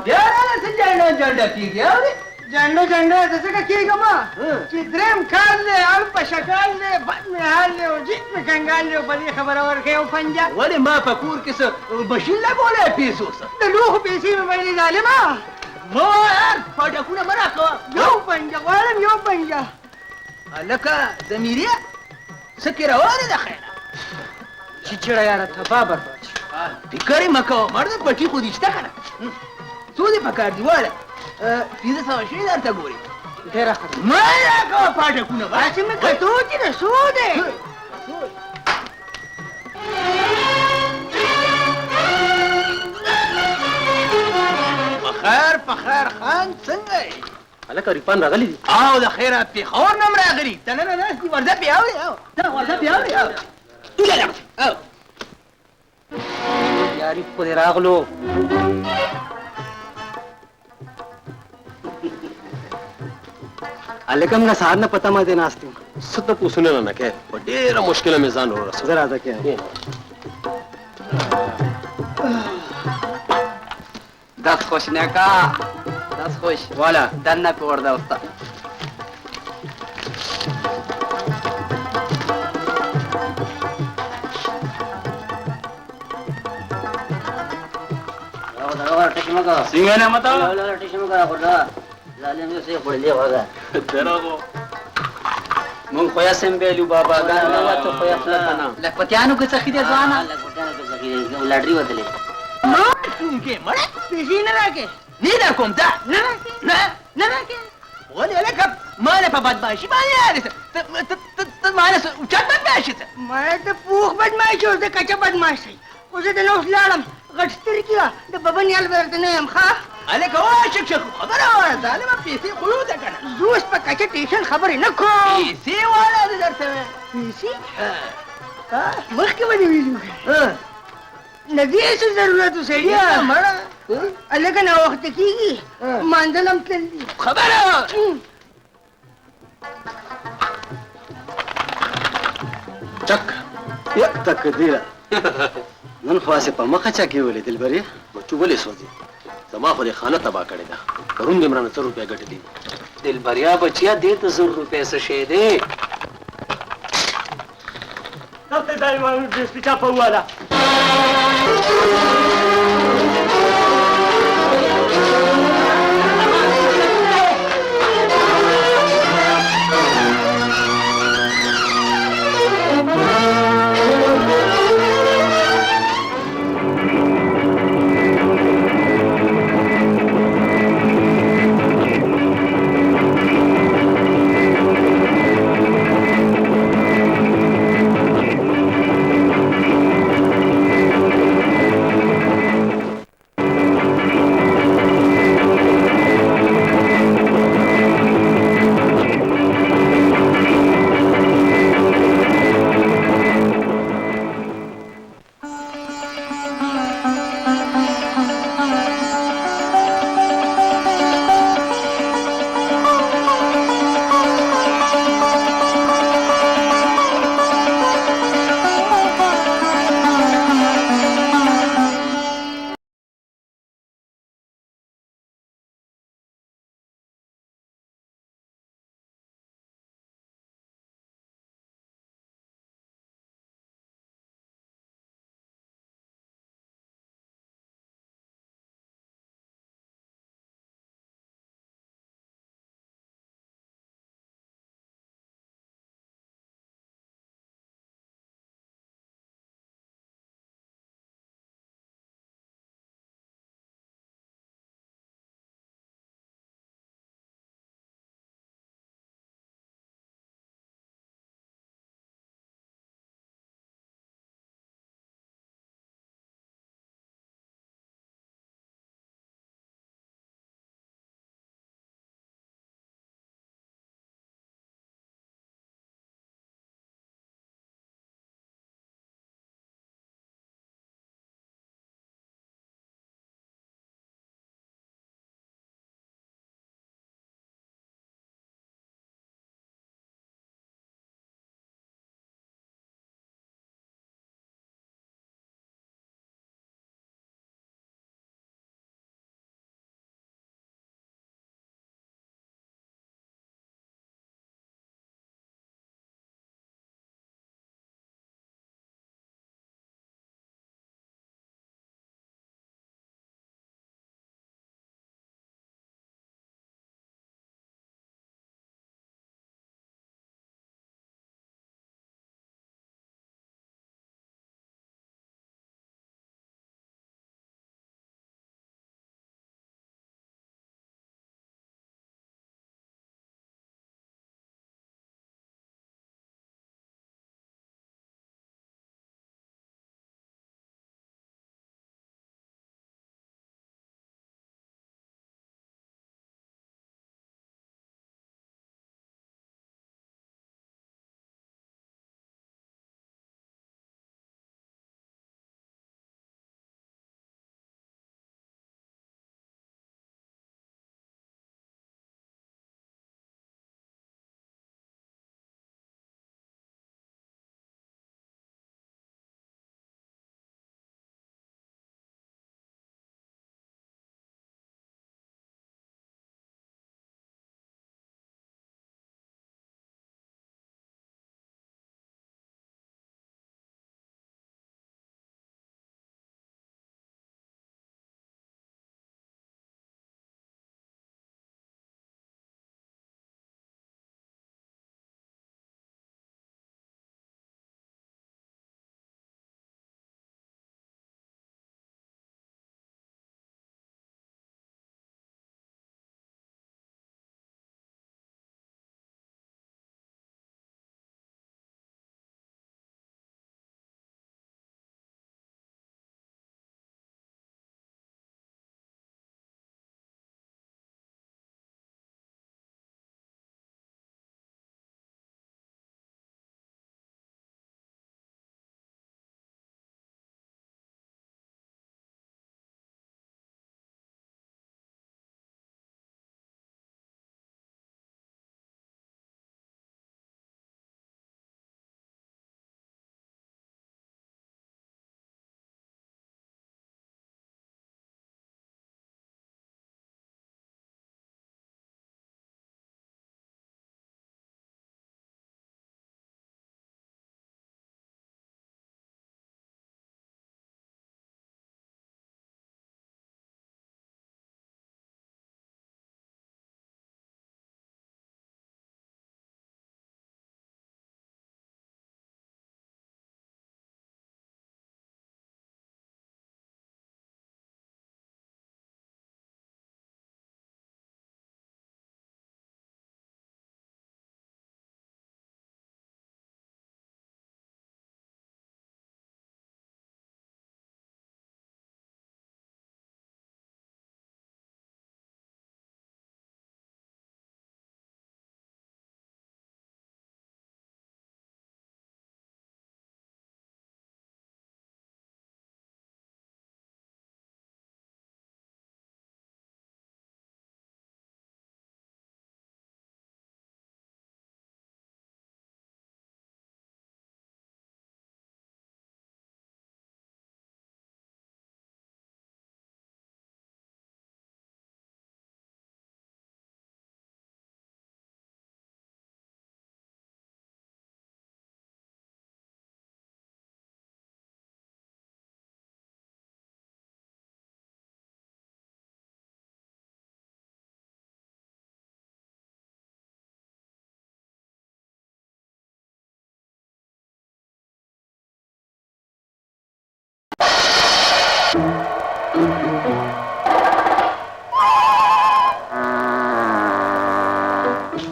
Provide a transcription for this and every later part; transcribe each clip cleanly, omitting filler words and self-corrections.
Biar se janda pigi aure. Janda जैसे का की गमा चित्रेम खाल ले अल्प शकाल ले बद में हाल ले और जित में कंगाल ले बड़ी खबर और के पंजा वाले माँ पकूर किस मशीन ला बोले पीसो सा लोग पीसी में मैंने डाले माँ वो यार पाजा कुना मरा को यो पंजा लका ज़मीरिया सकेरा वाले दखैला चिचड़ा यार था बाबर फिकरी मको मर्द पटी खुद इश्तकना सूदी पकार दीवाला पीज़ा सवाशी दार तगोरी तेरा खबर माया को पाजा कुना बात में कतूची न सूदे पखैर खान संगे अलग रिपान रागली आओ द खैरा पे और नम रागली तने ना दी वर्दा पे आओ तू ले आओ यारी पुदे रागलो अलकम का साधना पता मत नास्ती सत्ता पूछने ना क्या बड़ेरा मुश्किल में जान हो रहा जरा आता क्या दस खुश ने का दस खुश वाला दन्ना पे वर्दा उस्ता सिंगने मत तेरा को mun khoya sembelu baba gana wa to khoya flatana lakpatiano ke sakhi de zwana lakpatiano ke sakhi de ladri badle के मरे पीसी न रखे नीदर कोमता न रखे ولا لك ما له बदमाशी माने यार त माने उचट बदमाशी से मैं तो पूख बदमाश हूँ तो कच्चा बदमाश है उसे तो नौस लाड़म गट्सतर किया तो बबन याल बरते नहीं हम खा عليك هو شك خبر هو ظالم بيسي خلودك انا जूस पर कच्चे टेंशन खबर है न खो بيسي ولا درت पीसी वक्त के बनी हुई नदी से जरूरत उसे يا مرة अल्लाह का ना वक्त की मांदलम चली خبر चक या तकदीरा नन ख्वासे पर मखचा के बोले दिलबरी बच्चों बोले सोची जमा खुद खाना तबाह करेगा करूँ इमरान 100 रुपया गट दी दिल भरिया बचिया दे तो 100 रुपए से शे दे तब ते दाई मारू देश पिछा पहुआला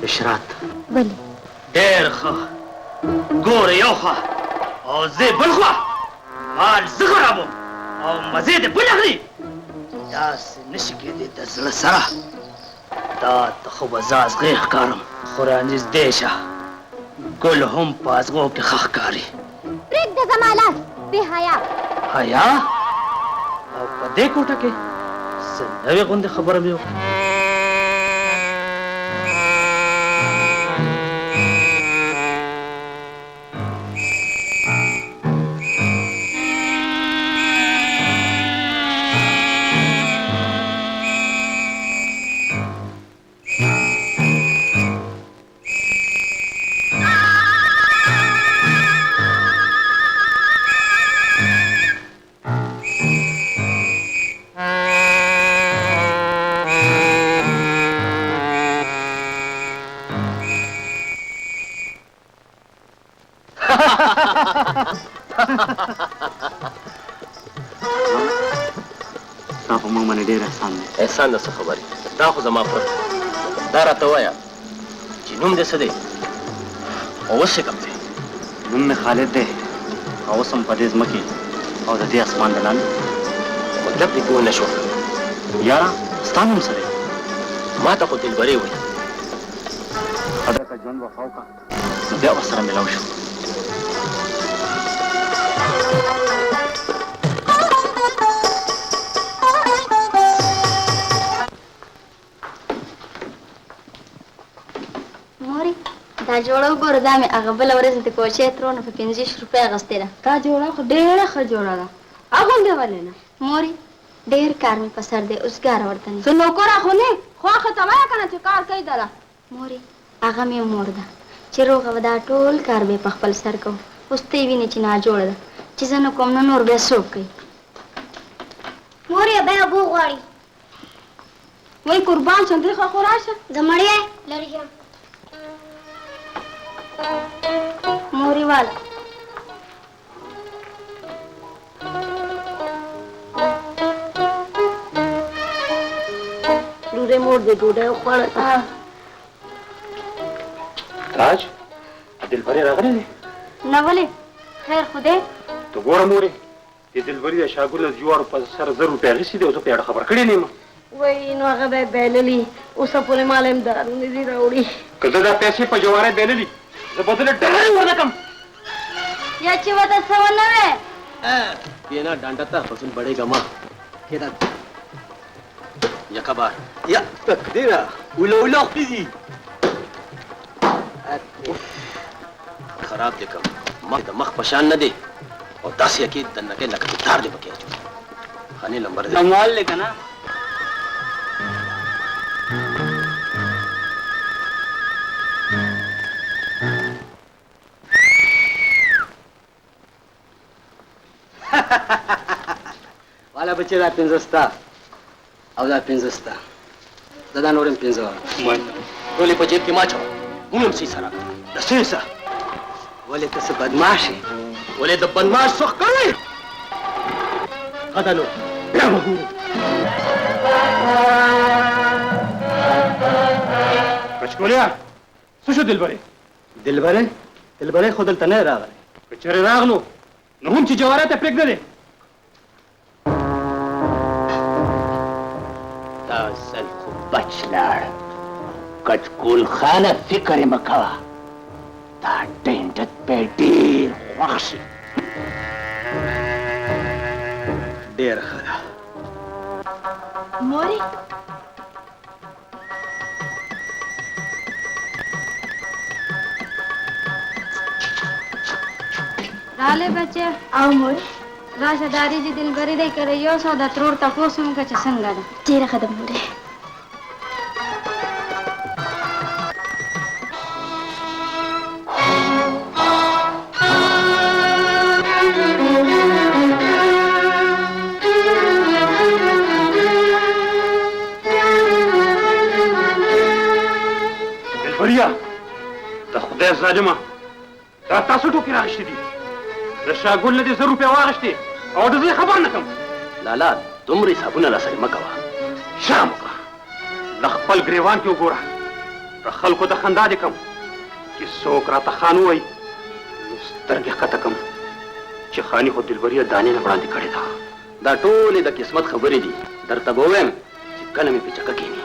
اشرات بلې ډېر ښه ګوره یو خوا او زه بل خوا حال زه خرابوم او مزې دې بل اخلي داسې نشي کېدی د زړه سره دا ته خو به زه ازغې ښکارم خو رانږدې شه ګل هم په ازغو کې ښه ښکاري پرېږده زما لاس بې حیا حیا او په دې کوټه کې څه نوې غوندې خبره مې وکړه ستا په موږ باندې ډېر احسان دی احسان د څه خبرې دا خو زما فرق دا راته ووایه چې نوم دې څه دی او اوس څه کوم دی نوم مې خالد دی او اوس هم په دې ځمکې او د دې اسمان د لاندې مطلب دې پوه نه شو یاره ستا نوم څه دی ما ته خو دلبرې وایي خدای که ژوند وفا وکړه نو بیا ورسره ملاو شو دا جوړه وګوره دا مې هغه بله ورځ د کوچۍ ترونه په 50 روپۍ اخیستې ده دا جوړه خو ډېره ښه جوړه ده اغوندې ولې نه مورې ډېر کار مې په سر دی اوسګاره ورته نه زه نوکره خو نه خواښه ته وایه که نه چې کار کوي دله مورې هغه مې مور ده چې روغه به دا ټول کار به په خپل سر کوم اوس ته یې وینې چې ناجوړه ده چې زه نه کوم نه نور بیا څوک کوي مورې بیا اوبه غواړي وایي قربان شم دې خوا خو راشه د مړی لرې یم مورې واله ډوډۍ مور دې ډوډۍ وخوړه راج دلبرې راغلی دی نه ولې خیر خو دی ته ګوره مورې د دلبرې د شاګرد د جوارو په سر 1000 روپۍ اخیستي دي او زه په اړه خبر کړی نه یم وایي نو هغه به یې بایللي اوسه پورې مال امداد نه دي راوړي که زه دا پیسې په جواری بایللي زه به دله ډالۍ ورنه کړم یا چې ورته څه ونه وې ये ना डांटा था फसुन बढ़ेगा माँ या कबार या तकदीरा उलो उलो कीजी खराब देखो मख पशान न दे और 10 यकीन तन के लक तार दे बके खाने नंबर दे मोबाइल लेकर ना والا بچې دا 15 ستا او دا 15 ستا دا نور هم 15 ټولې په جیب کې ما چو موږ هم سي سره د سیسه ولې ته څه بدمعاش یې ولې د بدمعاش څخ کوي خدانو بیا وګورو کچکولیا څه شو دلبرې دلبرې خو دلته نه راغلی که چېرې راغلو نو هم چې جوارات یې پرېږدلې دا ځل خو بچ لاړ کټکول خانه فکر یې مه کوه دا ډنډت به ډېر خوښ شي ډېر ښه ده مورې راله بچه او مورې راشه داري چې دلبري دی که یو څه د ترور تپوس هم که چې څنګه ده ډېره ښه ده مورې دلبریا د خدای ظالمه دا تاسو ټوکې راغشتي دي د شاګل نه دې 1000 روپۍ واغشتې او د زه خبر نه کړم لالا دومره حسابونه را سره مه کوه شرم وکړه له خپل ګریوان کې وګوره خلکو ته خندا دې کم چې څوک راته خان ووایي نو سترګې ښکته کم چې خاني خو دلبري دانې نه وړاندې کړې ده. دا ټولې د قسمت خبرې دي. درته به ووایم چې کله مې په چکه کښېني.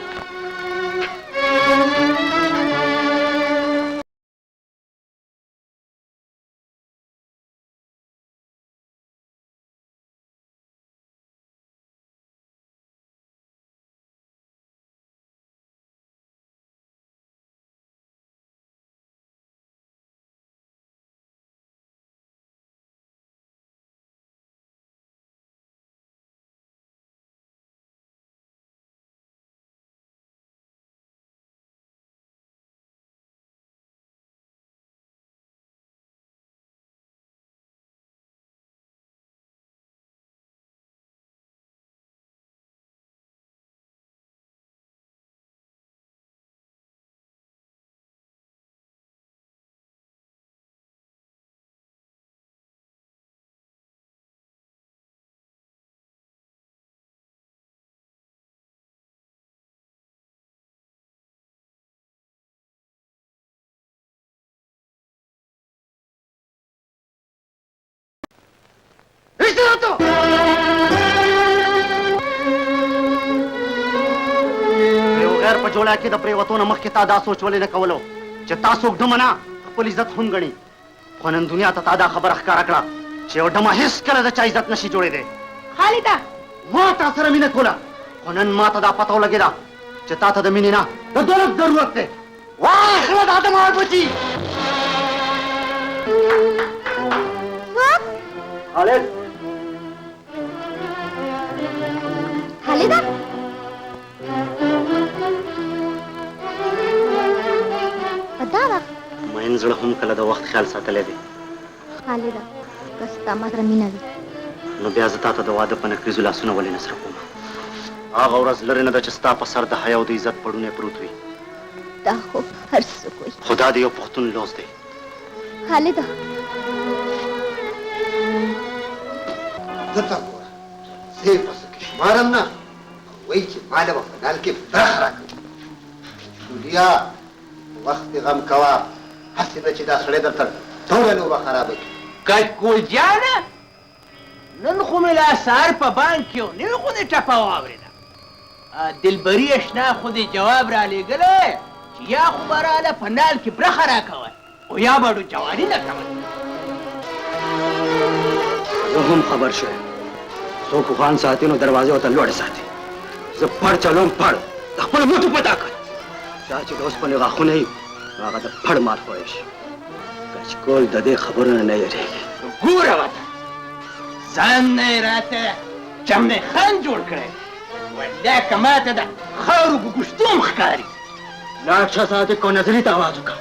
غیر په جوړه کې د پریوتو نه مخکې تا دا سوچ ولې نه کولو چې تاسو ډمه نه خپل عزت هم ګڼي. خو نن دنیا ته تا دا خبره ښکاره کړه چې یو ډمه هېڅکله د چا عزت نشي جوړېدی. خالده ما تا سره مینه کوله خو نن ما ته دا پته ولګېده چې تا ته د مینې نه د دولت ضرورت دی. واخله د آدم بچي خالد خالده دا وخت مین زړه هم کله د وخت خیال ساتلی دی. خالده که ستا ما سره مینه وي نو بیا زه تا ته د واده په نکریزو لاسونه ولې نه سره کوم. هغه ورځ لرې نه ده چې ستا په سر د حیا او د عزت پړونی پروت وي. دا خو هر څوک وایي. خو دا د یو پښتون لوز دی. خالده دته ګوره زه یې پسې کې شمارم نه وایي چې ما له به فنال کې برخه راکړو. ډولیا وخت دې غم کوه هسې نه چې دا سړی درته ټوله لوبه خرابه کړي. کټکول جانه نن خو مې لا سهار په بانک کې یو نوې خو دې ټپه واورېده. دلبري اشنا خو دې جواب را لېږلی چې یا خو به راله په نال کې برخه راکوئ او یا به ډو جواري نه کوئ. زه هم خبر شوم. څوک خوان ساتي نو دروازې ورته لوړې ساتي. زه پړ چلوم پړ د خپلو مټو په طاقت. چا چې د اوسپنې غاښونه وي نو هغه د پړ مات خوړی شي. کچکول د دې خبرو نه یېرېږي. ګوره وته ځان نه یې راته چمنی خان جوړ کړی. والله که ماته د خاورو ګوګشتوم ښکاري. لاړ شه صادق او نظري ته آواز وکړه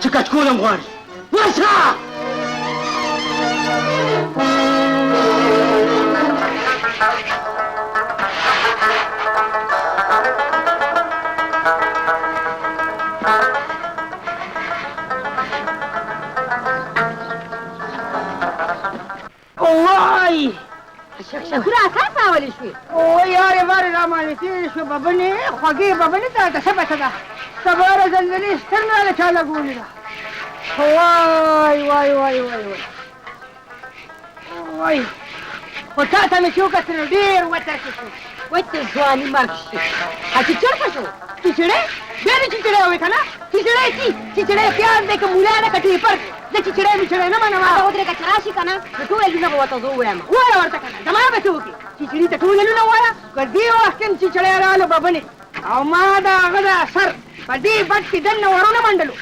چې کچکول هم غواړي. ورشه وای شکشکونه اساس راولې شوې. او یارې وارې رامانې تېرې شوې ببنې خوږې ببنې ته ته څه پته ده سباره زلزلې ستر نه له چا لګولې ده. وای وای وای وای وای وای خو تا ته مې چې وکتل نو ډېر وترکې شو. وته ځواني مرګ شي. چې چېرته شو چیچړې بیا دې چیچړې وې که نه چیچړې چی چیچړې پیاز دی که مولا نه که ټیپر زه چیچړې میچړې نه منم. هغه ودرېږه چې راشي که نه نو ټول عیبونه به ورته زه ووایم. ووایه ورته که نه زما به څه وکړي چیچړي ته ټول عیبونه ووایه که دې وخت کې چیچړې راغلو ببنې او ما د هغه د سر په دې بټ کې دننه ورونه منډلو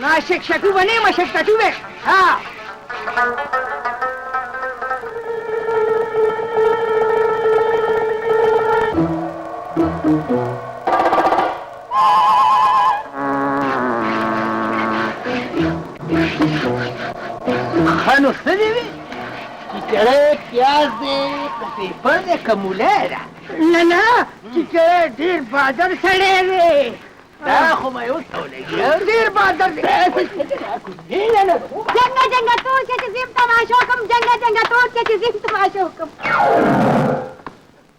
نه شکشکو به نه یم شکتټو به ها خانو څه دې وي چیچړې پیاز دی که پیپر دی که مولی ده نه نه چیچړې ډېر بادر سړی دی دا خو مې ورته ولګي ډېر بادر دی جنګه جنګه تور چې زیم تماشا وکړم جنګه جنګه تور چې زیم تماشا وکړم.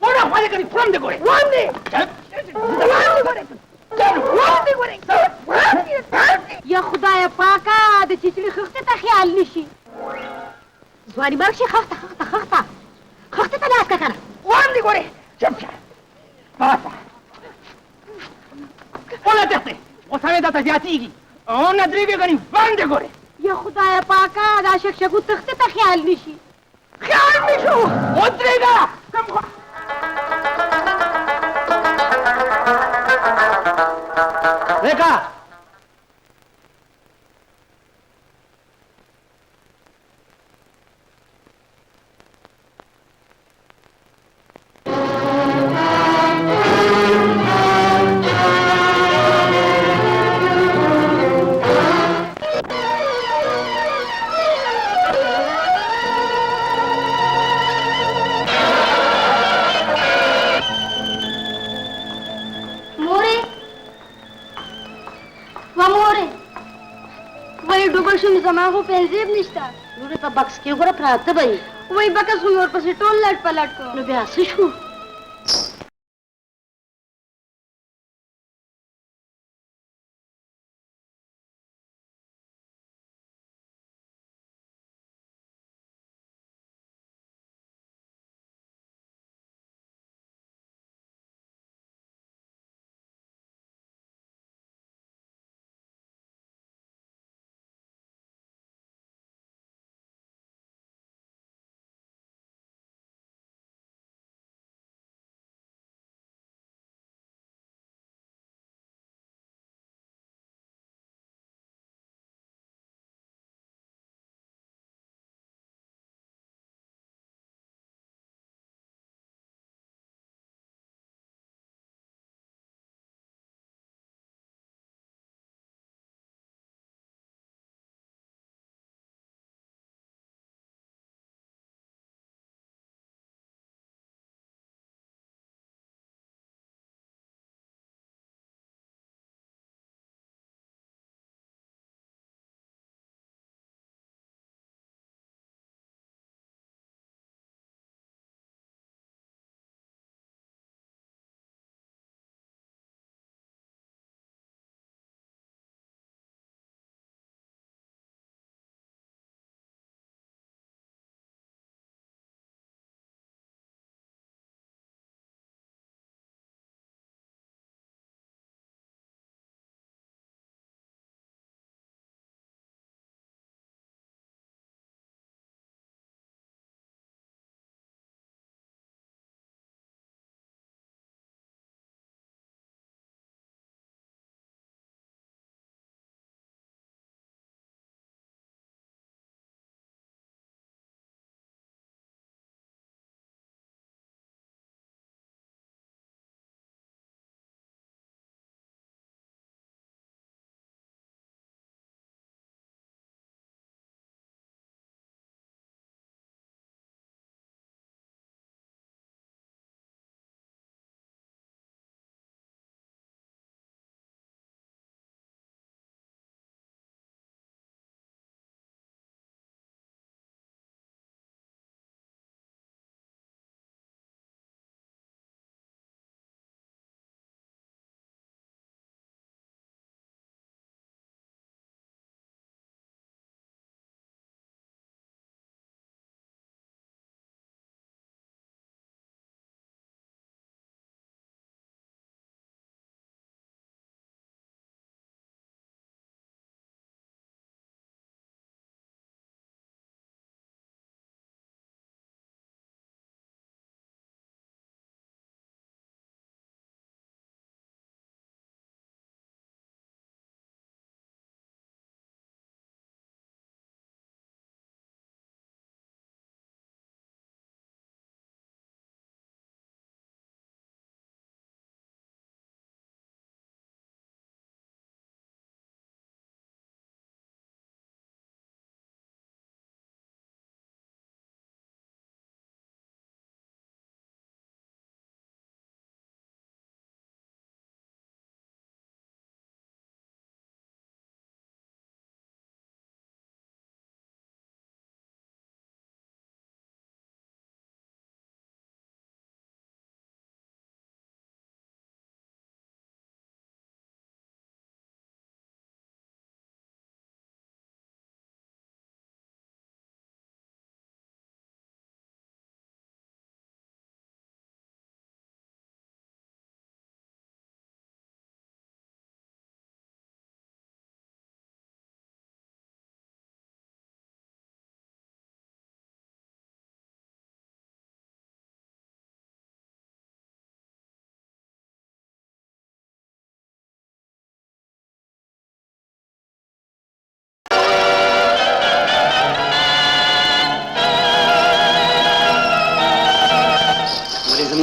وړه خواله کړي پرم دې ګورې وړم دې وړم دې ګورې جواری بخشی خخته تا لاس کنه وان دی ګورې چپ شه پاسه ولا تخته وسوي دا زیاتیږي او نه درېږي غني وان دی ګورې یا خدای پاکه دا شکشکو تخته ته خیال نشي خیال نشو ودرېږه کم خوا देखा زما خو پنځیب نشته نور په بکس کې وګوره پراته به وای بکس خو مې ورپسې ټول لټ پلټ کړو نو بیا څه شو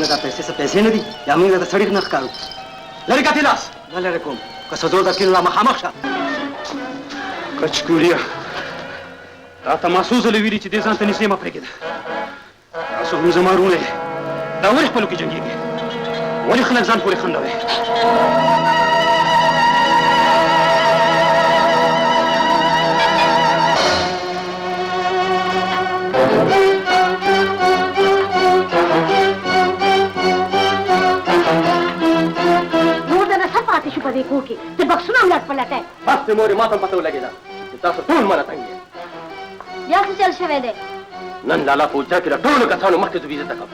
دا پیسې څه پیسې نه دي یا موږ ته سړی نه ښکارو لرې کتې لاس نه لرې کوم که څه زور درکړي نو لا مخامخ شه کچکوریا تا ته ما څو ځله ویلي چې دې ځان ته نږدې مه پرېږده تاسو هم زما وروڼه یې دا ولې خپلو کې جنګېږي ولې خلک ځان پورې خندوي په دې کور کې د بکسونه هم لټ پلټی بس دې مورې ما ته هم پته ولګېده چې تاسو ټول مانه تنګ یې بیا څه چل شوی دی نن لالا په اجرا کې له ټولو کسانو مخکې زه بېزته کړم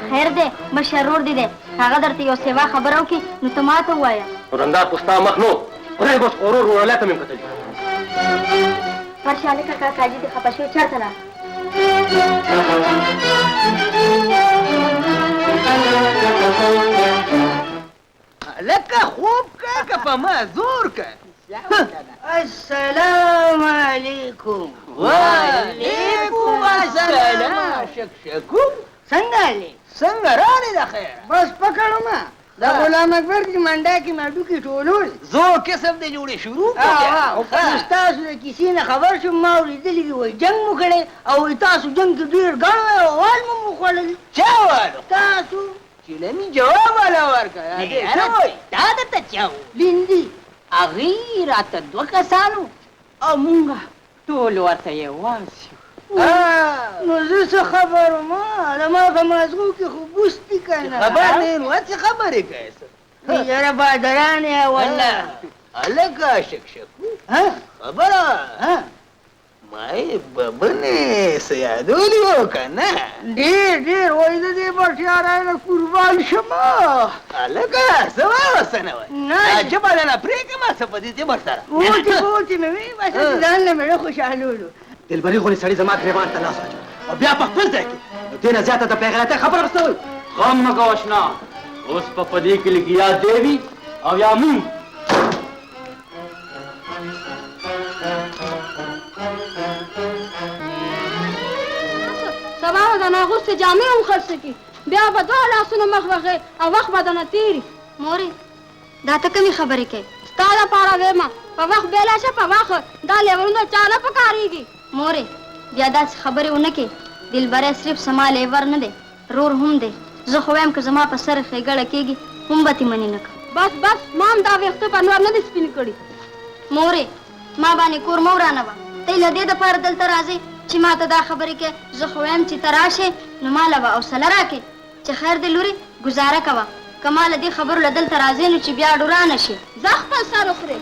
خیر دی مشر ورور دی هغه درته یو سیوا خبره وکړي نو ته ما ته ووایه ورندار خو ستا مخ نو خدای به اوس ورور ورولی ته مې هم کتلي ورشه هلکه کاکاجي دې خفه شوي چېرته لاړ لکه خوب که که په ما زور که السلام علیکم وعلیکم السلام شکشکو څنګه علی څنګه رانې ده خیر بس پکړم دا غلام اکبر کی منډه کې ماډو کې ټولول زور قسم دې جوړې شروع او تاسو د کیسې نه خبر شوم ما اورېدلي دي وایي جنګ مو کړی او تاسو جنګ کې ډېر ګڼ اول مو خوړل چا والو تاسو چیلمی جواب والا ورکړه دا درته چا و لیندي هغې راته دوه کسانو او مونږ ټول ورته یوان شو نو زه څه خبر وم زما په مازغو کې خو بوس دي که نه خبر نه نو څه خبرې کوې یاره بادران یې والله هلکه شکشکو خبره ما یې ببنې څه یادولي وو که نه ډېر وایي د دې بټیارۍ نه قربان شمه هلکه څه وایه ورسه نه وایي ژبه درنه پرېږدم څه په دې ژبه سره اوتې مې وي بس ځان له مېړه خوشحالولو دلبري غونې سړي زما ګرېوان ته لاس واچو او بیا په خپل ځای کې نو دې نه زیاته د بېغیرتۍ خبره ورسته وایي غم مه کوه اشنا اوس په دې کې لږ یا دی وي او یا مونږ سبا به د ناغوستې جامې هم خرڅې کړي بیا به دوه لاسونه مخ وخې او وخت به درنه تېري مورې دا ته کومې خبرې کوې ستا دپاره ویمه په وخت بېله شه په وخت دا لیورونه چا نه پکارېږي مورې بیا داسې خبرې ونه کې دلبری صرف زما لیور نه دی رور هم دی زه خو وایم که زما په سر ښېګړه کېږي هم به تې منې نه کړم بس ما هم دا ویښته په نور نه دي سپین کړي مورې ما باندې کور مه ورانوه ته له دې دپاره دلته راځې چې ما ته دا خبرې کوې زه خو وایم چې ته راشې نو ما له به حوصله راکړې چې خیر دې لورې ګزاره کوه که ما له دې خبرو له دلته راځې نو چې بیا ډورانه شي ځه خپل سر وخورې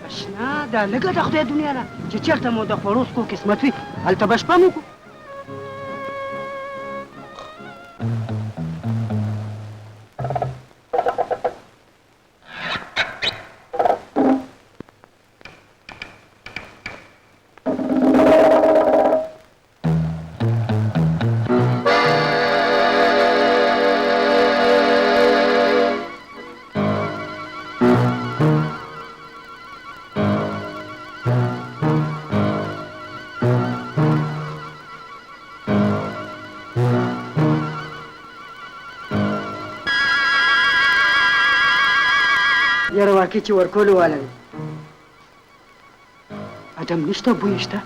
اشنا دا لږه د خدای دنیا ده چې چېرته مو د خوړو څکو قسمت وي هلته به شپه مو کړو یاره واقع چې ورکولو والا دی اډم نشته بوی شته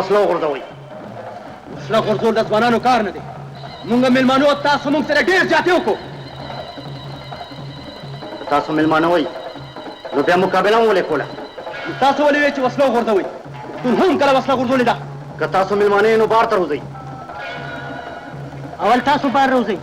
وسله وغورځوئ وسله غورځول د ځوانانو کار نه دی مونږ مېلمانو تاسو مونږ سره ډېر زیاتې وکړو تاسو مېلمانه وئ نو بیا مقابله هم ولې کوله تاسو ولې وایئ چې وسله وغورځوئ تون هم کله وسله غورځولې ده कता सो मिलमाने नो बार तरु जई अवल तासु बार रोज़ी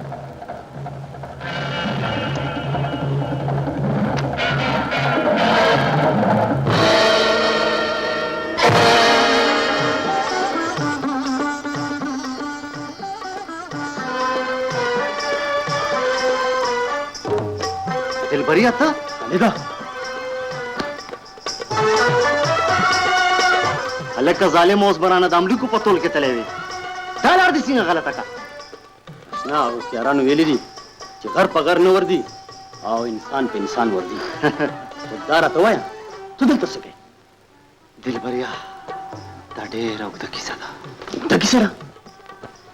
दिल बरिया था खालिदा अलग का जालिम ओस बनाना दामली को पतोल के तले हुए डालार दी सिंगा गलत का ना उस यारानु वेली दी कि घर पगर न वर्दी आओ इंसान पे इंसान वर्दी दारा तो आया तू दिल तो सके दिल बरिया दाडेरा उदा किसा दा किसा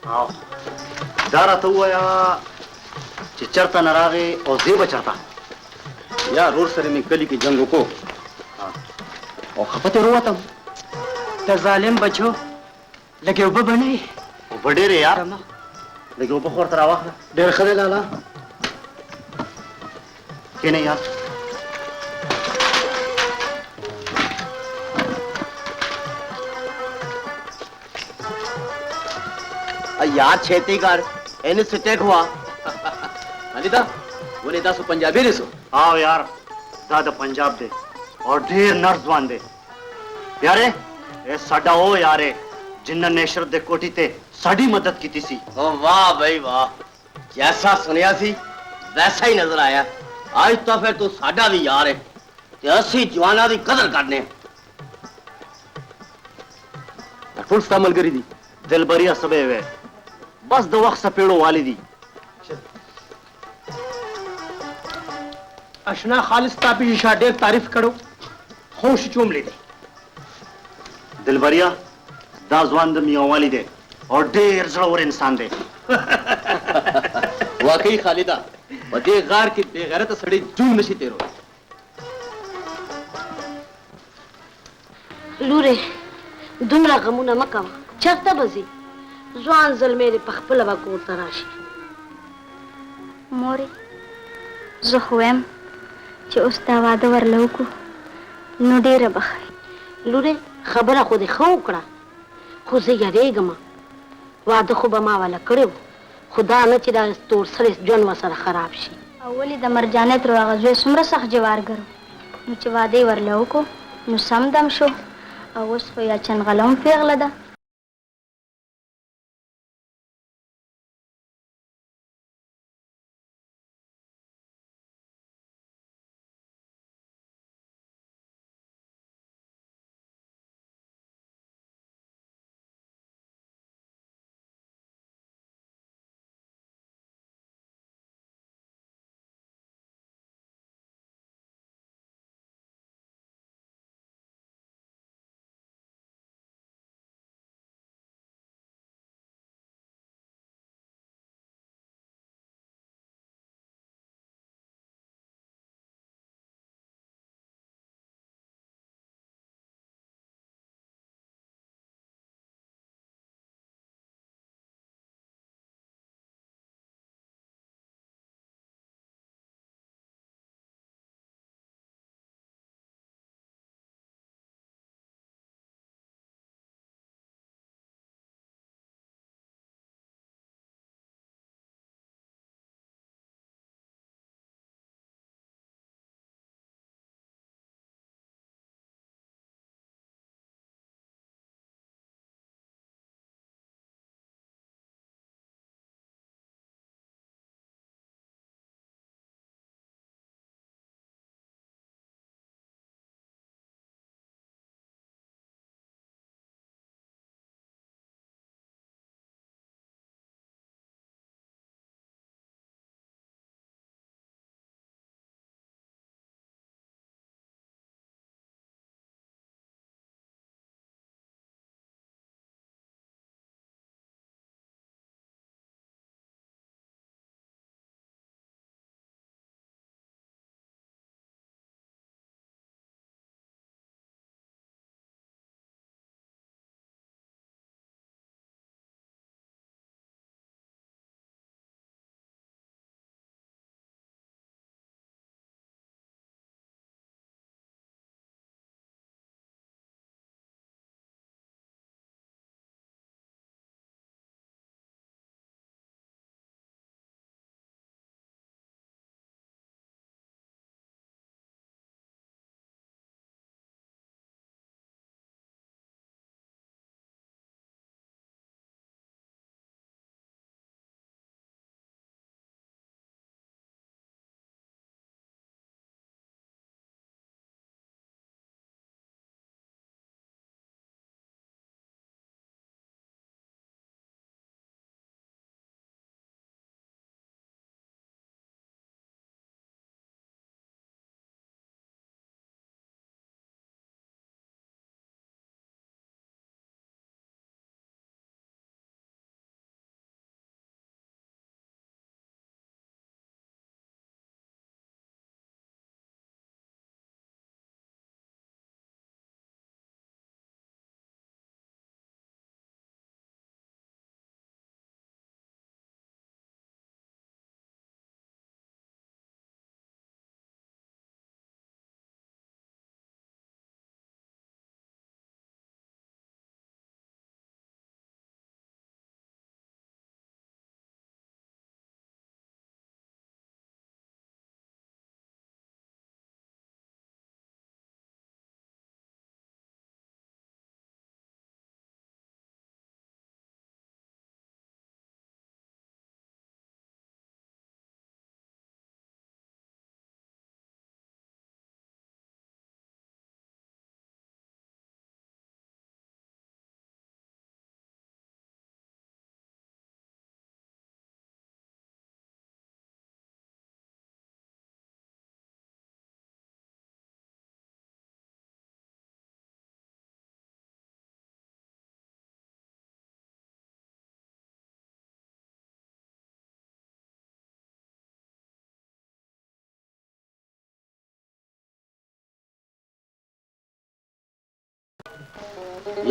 आओ दारा तो आया चिचरता नरागे और जेब चरता या रोड सरे में कली की जंग को और खपते रोता तो जालिम बचो लगे उब बने वो बड़े रे यार लेकिन वो बहुत तरावा डेढ़ खदे लाला के नहीं यार यार छेती कर एने सिटेक हुआ खालिदा वो नेता सो पंजाबी रे सो आओ यार दादा पंजाब दे और ढेर नर्सवान दे यारे ए साडा ओ यारे जिन्ना नेशर दे कोठी ते साडी मदद की सी ओ वाह भाई वाह जैसा सुनिया सी वैसा ही नजर आया आज तो फिर तू साडा भी यार है ते असि जवाना दी कदर करने फुल इस्तेमाल करी दी दिल बरिया सबे वे बस दो वक्त सपेड़ो वाली दी अशना खालिस तापी शाडे तारीफ करो होश चूम ले दे दिल बरिया दाजवान दमिया वाली दे और ढेर जरूर इंसान दे वाकई खालिदा बदे गार की बेगैरत सड़ी जून नशी तेरो लूरे दुमरा गमुना मकवा चरता बजी जवान जल मेरे पखपल को तराशी मोरे ज़ुहवम چې اوس دا واده ورلو کو نو ډیره بخای لوره خبره خو دې خو کړه خو زه یریږم واده خو به ما والا کړو خدا نه چې دا تور سره جون وسره خراب شي اولی د مرجانه تر هغه زوی څومره سخت جوار ګرو نو چې واده ورلو کو نو سم دم شو او اوس خو یا چنغلون پیغله ده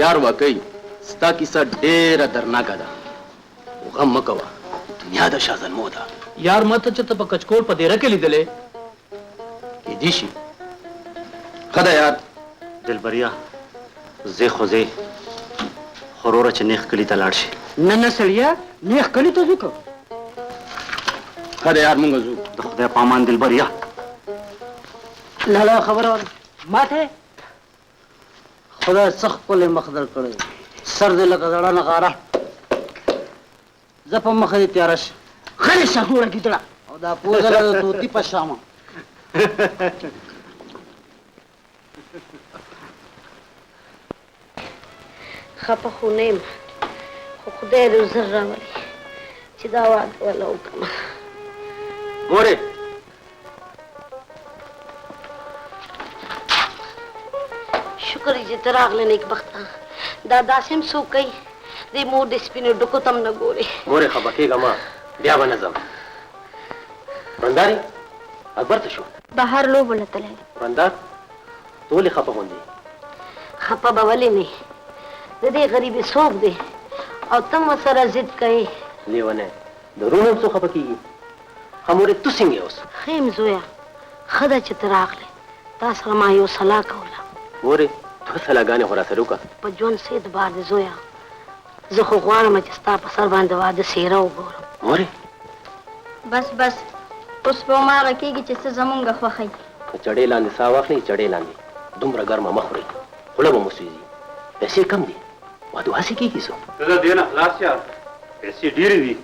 यार वाकई स्ता किस्सा ډېره درناکه ده. غم مه کوه، دنیا د شاه زلمو ده. یار ماته چې ته په کچکول په دیره کې لیدلې کیدی شي. ښه ده یار. دلبریا زه خو زه خروره چې نیخ کلی ته لاړ شي. نه سړیا نیخ کلی ته ځو. ښه ده یار، مونږ ځو. د خدای پامان دلبریا. لالا خبره ماته خدای سخت خپل مخ در کړی، سر دې لکه زړه نغاره. زه په مخه دې تیاره شي. خلې شهوره ګیدړه او دا پوزه د توتي په شامه. خپه خو نه یم، خو خدای دې زر راولي چې دا واده ولا وکړم. مورې شکر چې ته راغلې نیکبخته. دا داسې هم څوک کوي دې مور د سپینو ډکو ته هم نه ګورې. مورې خفه کېږه مه، بیا به نه ځم. بنداري اکبر ته شو. بهر لوبو له تللی. بندار ته ولې خفه غوندې؟ خپه به ولې نه، د دې غریبې څوک دی او ته م ورسره ضد کوې. لیونی د وروڼو هم څو خفه کېږي. ښه مورې ته څنګه یې اوس؟ ښه یم زویه، ښه ده چې ته راغلې. تا سره ما یو صلاح کوله. مورې دوه صلاحګانې خو راسره وکړه. په ژوند څه اعتبار دی زویه، زه خو غواړم چې ستا په سر باندې واده څېره وګورم. مورې بس بس اوس به هماغه کېږي چې څه زمونږ خوښوي. که چړې لاندې ساه واخلئ چړې لاندې دومره ګرمه مه خورئ، خوله به مو سوځي. پیسې کم دي، واده هسې کېږي څو. ته د دې نه خلاص یار، پیسې ډېرې دي.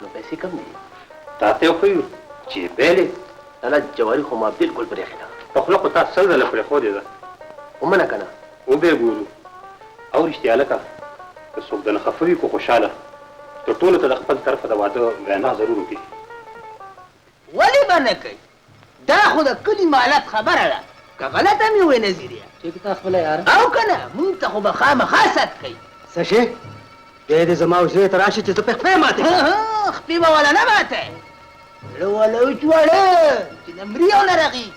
نو پیسې کم دي. تا ته وښیو چې بیلې لالا جواري خو ما بلکل پرېښې ده. په خوله خو تا سل ځله پرېښودې ده. ومنه که نه وبې ګورو. او رښتیا لکه که څوک د نه خفه وي کو خوشحاله، تر ټولو ته د خپل طرفه د واده وینا ضرور وکړي. ولې به نه کوي؟ دا خو د کلي مالت خبره ده، که غلطه مې وې نظیریه ټیک تا خپله یار او که نه مونږ ته خو به خامخا ست کوي. څه شی؟ بیا دې زما وزرې ته راشي چې زه په خپې ماتې کړم. خپې به وله نه ماتی، زړه وله وچوړه چې نه مري او نه رغي.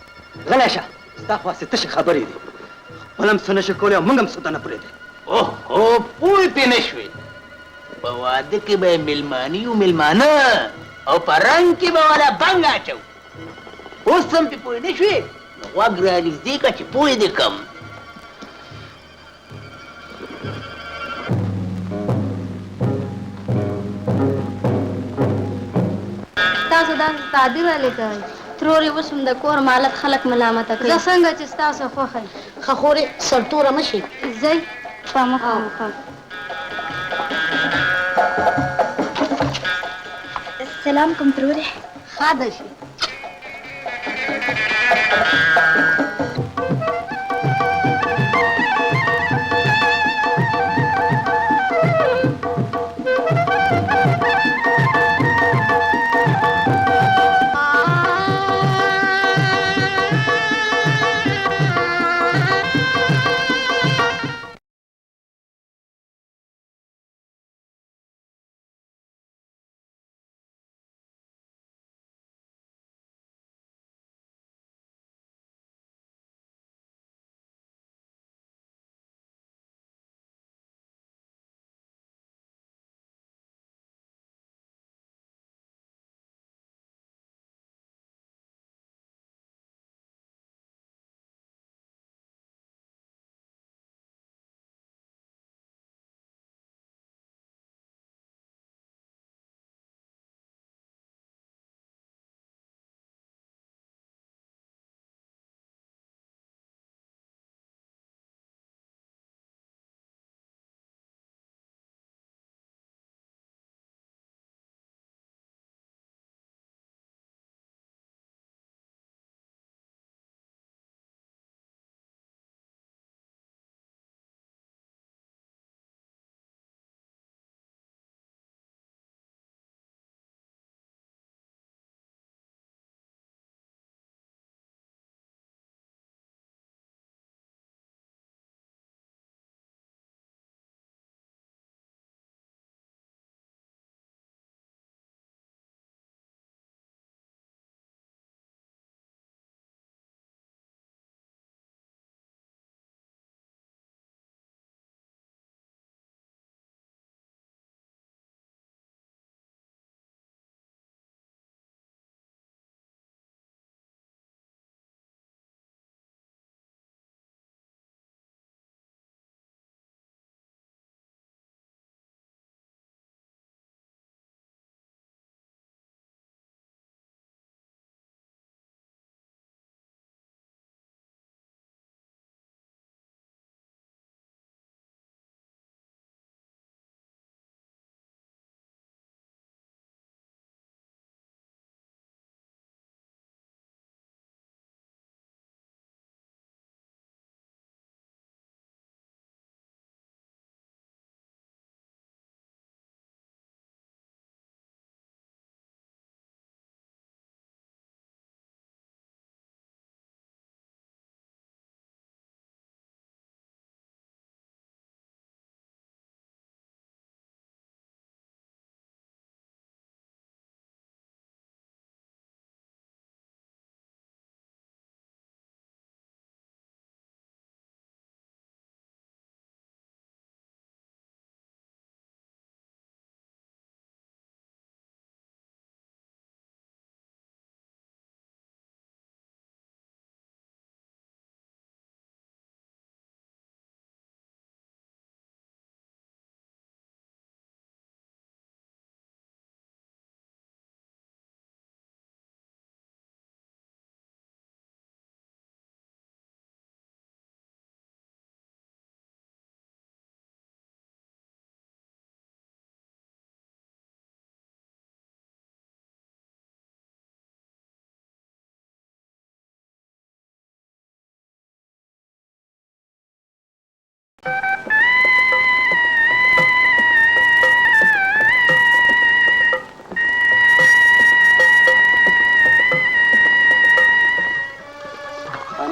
غلی شه، ستا خو هسې تشې خبرې دي. خپل هم څه نه شي کولی او موږ هم څه ته نه پرېږدی. اوهو پوه پې نه شوې. په واده کې به یې مېلمانه یو مېلمانه او په رنګ کې به وله بنګ اچو. اوس هم پې پوه نه شوې، نو غوږ را نږدې کړه چې پوه دې کړم. تاسو دا تعبیر ولې کوئ؟ ترور یې اوس هم د کور مالت خلک ملامته کوي. زه څنګه چې ستاسو خوښه وي. ښه خورې سرتوره مه شي. ځئ خامخا. سلام کوم ترورې. ښه ده شي.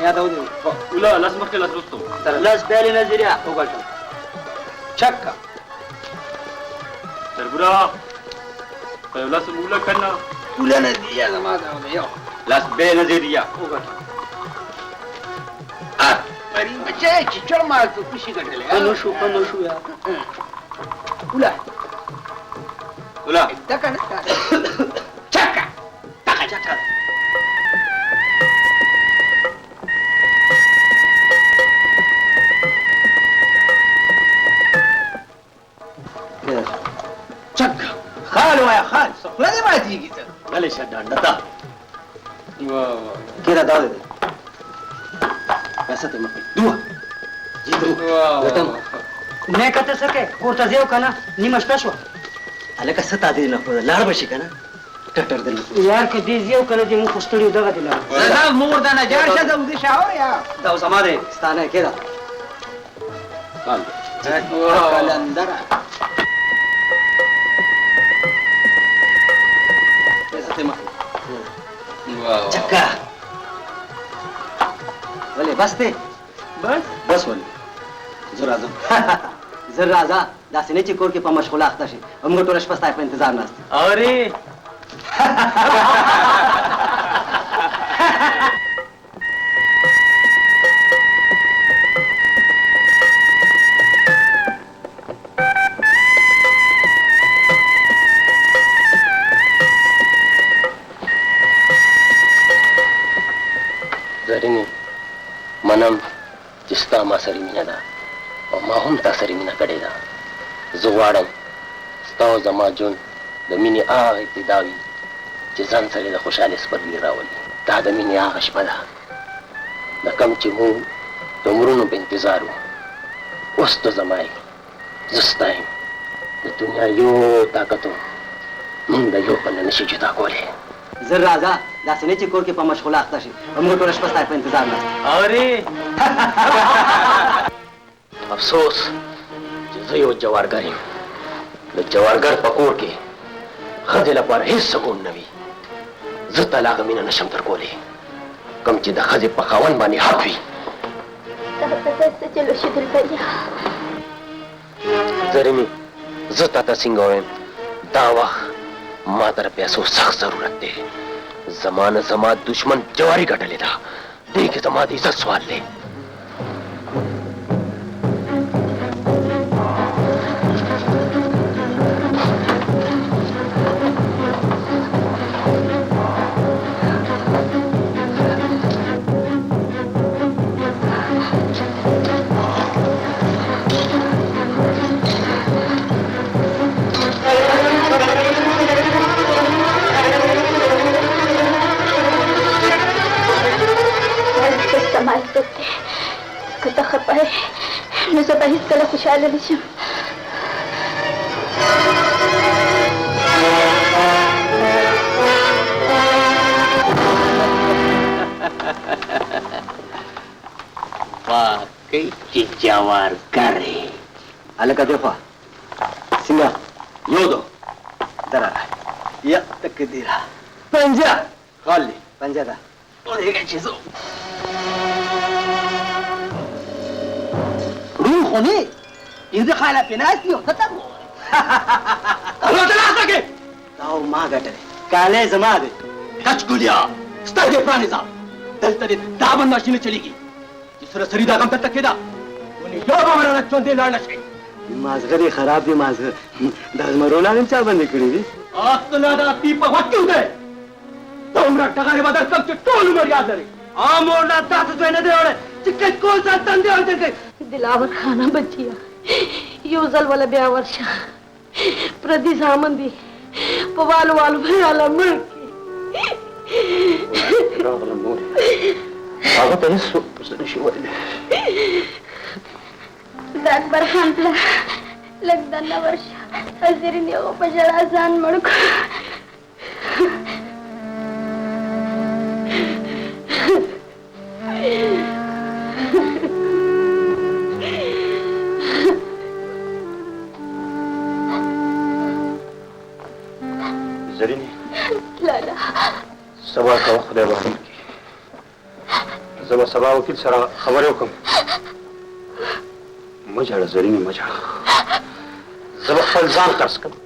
یاد او دی ولا لاس مخکې لاس وروسته لاس پیالې نظریه وګټه چکه تربورا په یو لاس موله کنه پوله نه دی یا زما دا یو لاس به نظریه وګټه پرې بچای چې چور مال ته خوشي ګټلې پنو شو یا پوله ولا دکه نه چکه دکه چکه چکه خال وایا خال خپل دې ماتيږي ته غلې شه ډنډه کیرا دا دی پیسې ته مخې دوه جیتو وټم نه کته سکے ورته ځو کنه نیمه شپه شو الکه ستا دې نه په لار بشي کنه ټټر دل یار کې دې ځو کنه دې مو خوستړیو دغه دي لار زه مور دا نه جار شه د شاور یا دا سماره ستانه کیرا کلندر پیسې ته مخې چکا ولې بس ته بس ولې زه راځم زه راځه داسې نه چې کور کې په مشغوله اخته شي موږ ټوله شپه ستا په انتظار ناست اورې زرینې منم چې ستا ما سره مینه ده او ما هم تا سره مینه کړې ده زه غواړم ستا او زما ژوند د مینې هغه ابتدا وي چې ځان سره د خوشحالۍ سپرلي راولي دا د مینې هغه شپه ده د کوم چې موږ د عمرونو په انتظار وو اوس ته زما یې زه ستا یم د دنیا یو طاقت موږ د یو بل نه نشي جدا کولی زه راځه داسې نه چې کور کې په مشغوله اخته شي موږ ټوله شپه ستا په انتظار ناست اورې افسوس چې زه یو جوارګر یم د جوارګر په کور کې ښځې لپاره هېڅ سکون نه وي زه تل هغه مینه نشم درکولی کوم چې د ښځې په خاوند باندې حق وي زرینې زه تا ته څنګه وایم دا وخت ما ته د پیسو سخت ضرورت دی زما نه زما دشمن جواري ګټلې ده دې کې زما د عزت سوال دی نو زه به هېڅکله خوشحاله نه شم واقعي چې جوارګر یې هلکه دې خوا څنګه یو دو دراره یا تقدیره پنجه خالي پنجه ده ولېږه چې زه روح خو نه دې خاله پې ناست یو ته ته ګورې ورته لاس کې دا ما ګټلې کالی زما دی کچکولیا سترګې پرانیزه دلته دې دا بند ماشین چلیږي چې سرسري دا غم دلته کېده ونې یو به ورانه ژوندې لاړ نه شي مازغه دې خراب دی مازغه دا زمرونه هم چا باندې کړي دي اصله دا پی په وخت کې دی دومره ټغرې به درکړم چې ټول عمر یاد لري امور نه تاسو دوی نه دی وړی چې کچکول ځان تندې ورته کوي دلاور خانه بچیا یو ځل ولا بیا ورشه پردي سامان دي په والو والو بیا مړ راغله مور هغه ته هېڅ څوک نشي ویلی د اکبر خان پلار لږ دننه ورشه حاضرین یې هغه په ژړا ځان مړ کړو زرینې لالا سبا کوه خدای به حمید کړي زما سبا وکیل سره خبرې وکړم. مه ژاړه زرینې، مه ژاړه. زه به خپل ځان خرڅ کړم.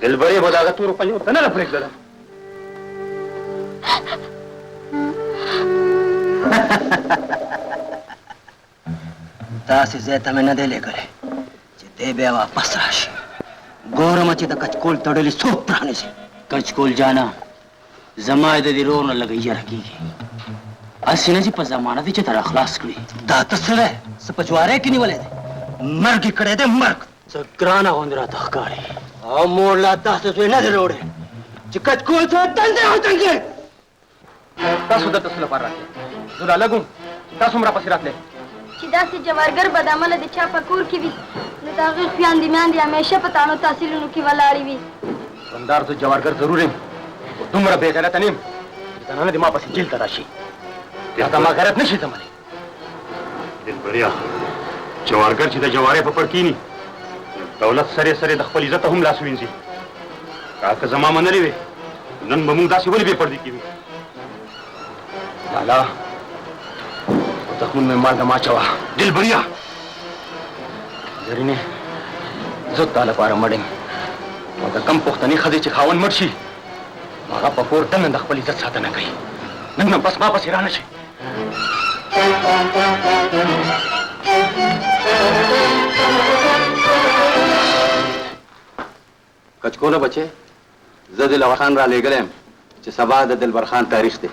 دلبرې به د هغه تورو پنجو ته نه ده پرېږدله. داسې ځای ته مې نه دی لېږلی چې دی بیا واپس راشي. ګورم چې د کچکول تړلې څوک پرانیسي. کچکول جانا زما د دې رور نه لږ یره کېږي. هسې نه چې په زمانه دې چې تر اخلاص کړي. دا ته څه دی؟ څه په جوارۍ کې نیولی دی؟ مرګ یې کړی دی، مرګ. څه ګرانه غوندې راته ښکاري. او مور لا داسې زوی نه دی راوړی چې کچکول ته دندې وتنګې. تاسو دلته څه لپاره راتلئ؟ زه لا لږ وم، تاسو هم راپسې راتلئ. چې داسې جوارګر بد عمله د چا په کور کې وي نو د هغې خویندې میندې همیشه په تاڼو تحصیلونو کې ولاړې وي. بندار زه جوارګر ضرور یم، خو دومره بې غیرته نه یم چې زنانه دې ما پسې جیل ته راشي. بیا ته ما غیرت نه شي زملی. دلبریا، جوارګر چې د جوارۍ په پړ کښېني دولت سرې سرې د خپل عزته هم لاس وینځي. که زما منلې وې نن به موږ داسې ولې بې پردې کېږو. لالا زخمون مې مالګه مه اچوه. دلبریا، زرینې، زه تا لپاره مړ یم. او د کم پښتنې ښځې چې خاوند مړ شي هغه په کور دننه د خپل عزت ساتنه کوي. نن نو بس ما پسې رانه شي. کچکوله بچې، زه دلبر خان را لېږلی یم چې سبا د دلبر خان تاریخ دی.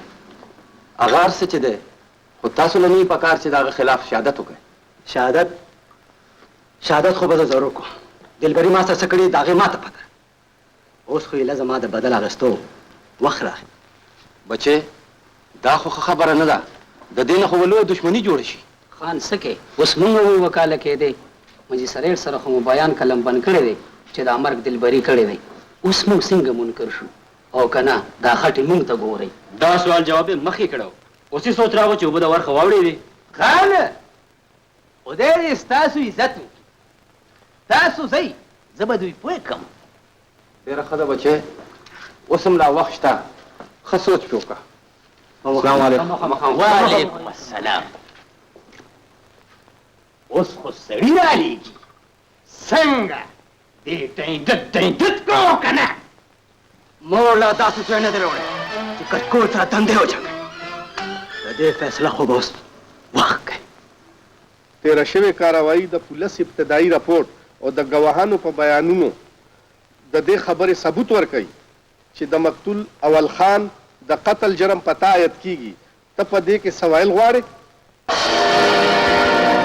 هغه هر څه چې دی خو تاسو له نه په کار چې د هغه خلاف شهادت وکړئ. شهادت خو به زه ضرور کوم. دلبري ما سره څه کړي د هغې ما ته پته. اوس خو ایله زما د بدل اخیستو وخت راغی. بچې، دا خو ښه خبره نه ده. د دې نه خو به لویه دښمني جوړه شي. خان څه کوې؟ اوس موږ وایو وکاله کېدی. مجي سریر سره خو مو بیان قلم بند کړی دی چې دا مرګ دلبري کړی دی. اوس موږ څنګه منکر شو او که نه دا خټې موږ ته ګورئ. دا سوال جواب یې مخکې کړی. اوس یې سوچ راوه چې اوبه د ورخه واوړې دي. خانه، خدای دې ستاسو عزت وکړي. تاسو ځئ، زه به دوی پوه کړم. ډېره ښه ده بچې، اوس هم لا وخت شته. ښه سوچ پې وکړه. السلام علیکم. وعلیکم السلام. اوس خو سړي رالیږي. څنګه دې ټینګت کړو که نه؟ مور لا داسې ځای نه دی راوړی چې کچکول سره دندې وچنګوي. د دې فیصله خو به اوس وخت کوي. تیره شوې کاروایی د پولیس ابتدایي راپورټ او د ګواهانو په بیانونو د دې خبرې ثبوت ورکوي چې د مقتول اول خان د قتل جرم پتا عاید کیږي. ته په دې کې سوایل غواړې؟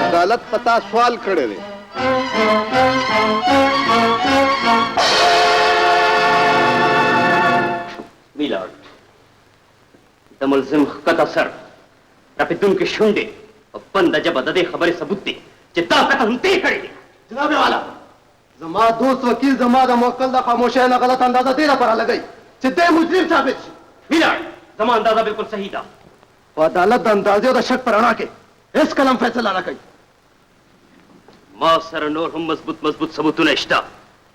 عدالت پتا سوال کړی دی. میلارډ، د ملزم ښکته سر، رپېدونکې شونډې او بنده ژبه د دې خبرې ثبوت دی چې دا قتل هم دې کړی دی. جناب والا، زما دوست وکیل زما د موکل د خاموشۍ نه غلط اندازه دې لپاره لګوي چې دی مجرم ثابت شي. میلارډ، زما اندازه بالکل صحیح ده. په عدالت د اندازې او د شک په رڼا کې هېڅ کلم فیصله نه کوي. ما سره نور هم مضبوط ثبوتونه شته.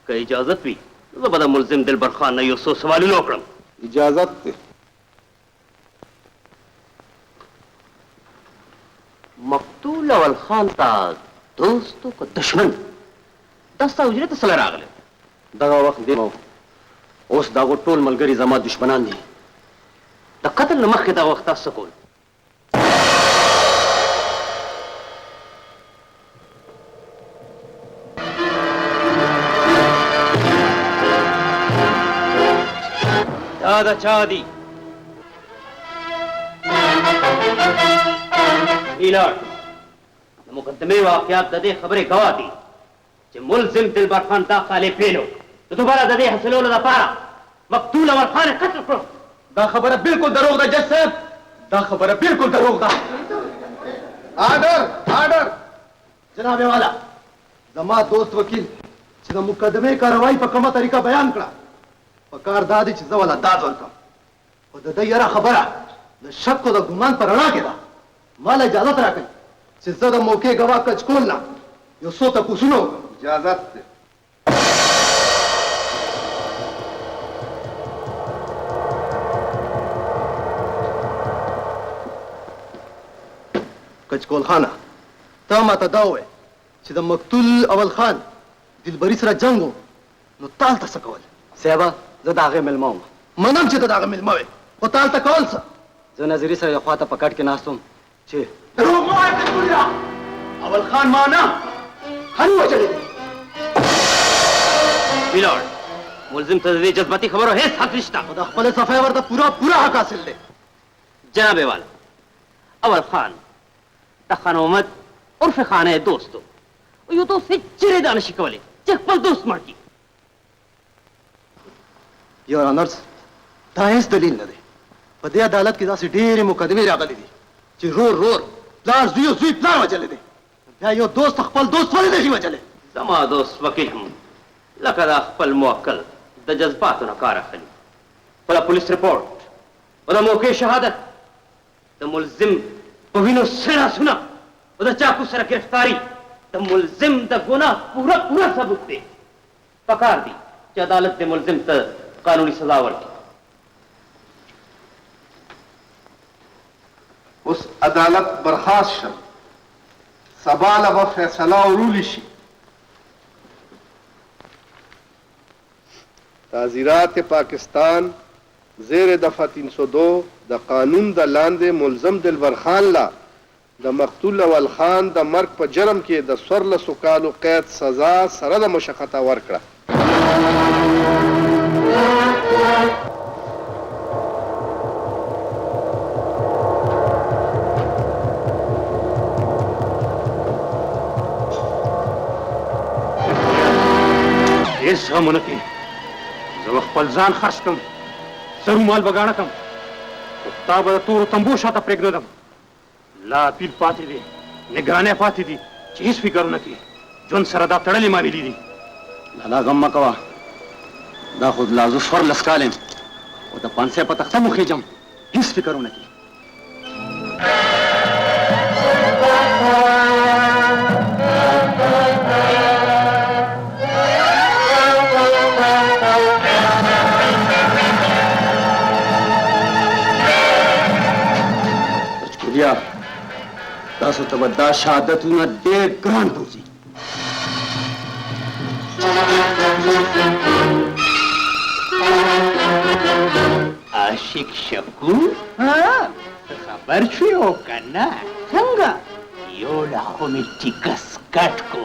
که اجازت وي زه به د ملزم دلبر خان نه یو څو سوالونه وکړم. اجازت دی. مقتول اول خان ته دوست و که دشمن؟ دا ستا حجرې ته څله راغلی؟ دغه وخت دی اوس د هغو ټول ملګري زما دشمنان دي. د قتل نه مخکې دغه وخت تاسو څه کول؟ دا د چا دي؟ میلارډ، د مقدمې واقعات د دې خبرې ګواه دي چې ملزم دلبر خان دا خالي پیلو د دوباره د دې حاصلولو لپاره مقتول اول خان یې قتل کړو. دا خبره بالکل دروغ ده جج صاحب، دا خبره بالکل دروغ ده. آرډر جناب والا، زما دوست وکیل چې د مقدمې کاروایی په کومه طریقه بیان کړه، په کار دا دی چې زه ولا داد ورکړم. خو د ده یاره خبره د شک او د ګمان په رڼا کې ده. ما له اجازت راکړئ چې زه د موقع ګواه کچکول نه یو څو تپوسونه وکړم. اجازت دی. کچکول خانه تا ماته دا ووایه چې د مقتول اول خان دلبري سره جنګ و نو تال ته څه کول؟ صاحبه زه د هغې مېلمه وم. منم چې ته د هغه مېلمه وې، خو تال ته کول څه؟ زه نظري سره یو خواته په کټ کې ناست وم چې دروغ مه وایه کچکولیا، اول خان ما نه هني وژلی دی. میلارډ ملزم ته د دې جذباتي خبرو هیڅ حق نشته. خو د خپلې صفحې ورته پوره حق حاصل دی. جناب والا اول خان د خان محمد عرف خانه دوست و او یو دوست هیڅ چیرې دا نشي کولی چې خپل دوست مړ کړي. یور آنرز دا هیڅ دلیل نه دی. په دې عدالت کې داسې ډېرې مقدمې راغلي دي چې رور پلار زوی او زوی پلار وژلی دی. بیا یو دوست خپل دوست ولې نشي وژلی؟ زما دوست وکیل هم لکه دا خپل موکل د جذباتو نه کار اخلي. خپله پولیس رپورټ او د موقع شهادت د ملزم په وینو سره لاسونه او د چاقو سره گرفتاری د ملزم د ګناه پوره ثبوت دی. پکار دی چې عدالت د ملزم ته قانوني سزا ورکړي. اوس عدالت برخاست شو، سبا له به فیصله ورولی شي. تعزیرات پاکستان زیر دفعه 302 د قانون د لاندې ملزم دلبر خان لا د مقتول اول خان د مرګ په جرم کې د 14 کالو قید سزا سره د مشقته ورکړه. هیڅ غم ونه کوي، زه خپل ځان خرڅ کړم، زه رومال به ګاڼه کړم، خو تا به د تورو تمبو شاته پرېږدم. لا پیل پاتې دی، نګرانۍ پاتې دي چې هیڅ فکر ونه کړي. ژوند سره دا تړلې معاملې دي. لالا غم مه کوه، دا خو لا زه 14 کاله یم او د پانسۍ په تخته مو خېږم. هیڅ فکر ونه کړي. تاسو ته به دا شهادتونه ډېر ګران بوځي. عاشق شکور خبر شوی او که نه؟ څنګه؟ یو له خو مې ټیکس کټ کو.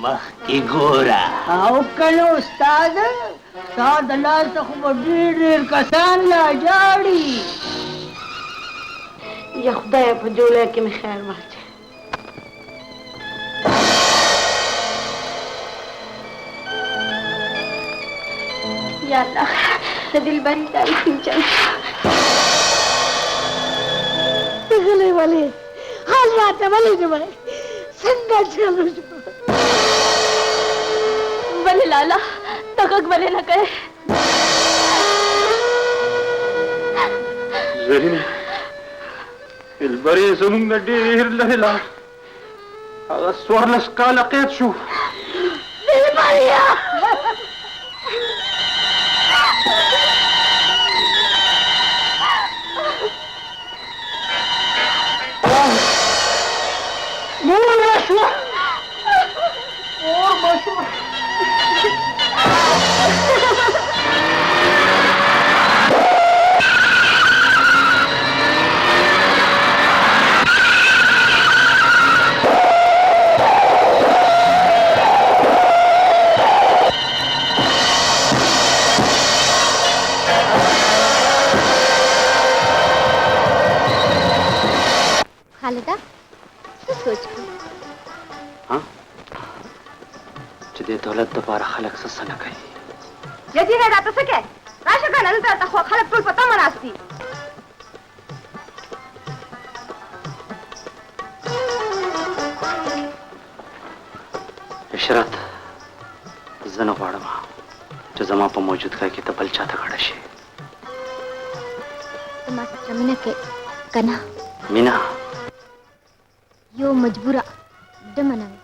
مخکې ګوره. او که نه استاده، ستا د لاسه خو به ډېر کسان لا جاړي. یا خدای په جوړه کې مې خیر واچوي. یا الله د دلبري تاریخ چل غلی ولې حال راته ولې نه وایې څنګه چلو شو؟ ولې لالا ته غږ ولې نه کوې؟ زرینه دلبرې زموږ نه ډېر لرې لاړ. هغه 14 کاله قید شو. دلبریا مور مشوه خالده څه سوچ کوې؟ چې د دولت دپاره خلک څه نه کوي. یتیمه راته څه کوې؟ راشه کنه دلته راته خو خلک ټول په تمه ناست دي. اشرت زه نه غواړم چې زما په موجودګۍ کې ته بل چاته غاړه شي. ته ما سره مینه کوې که نه؟ مینه یو مجبوره ډمه نه وي.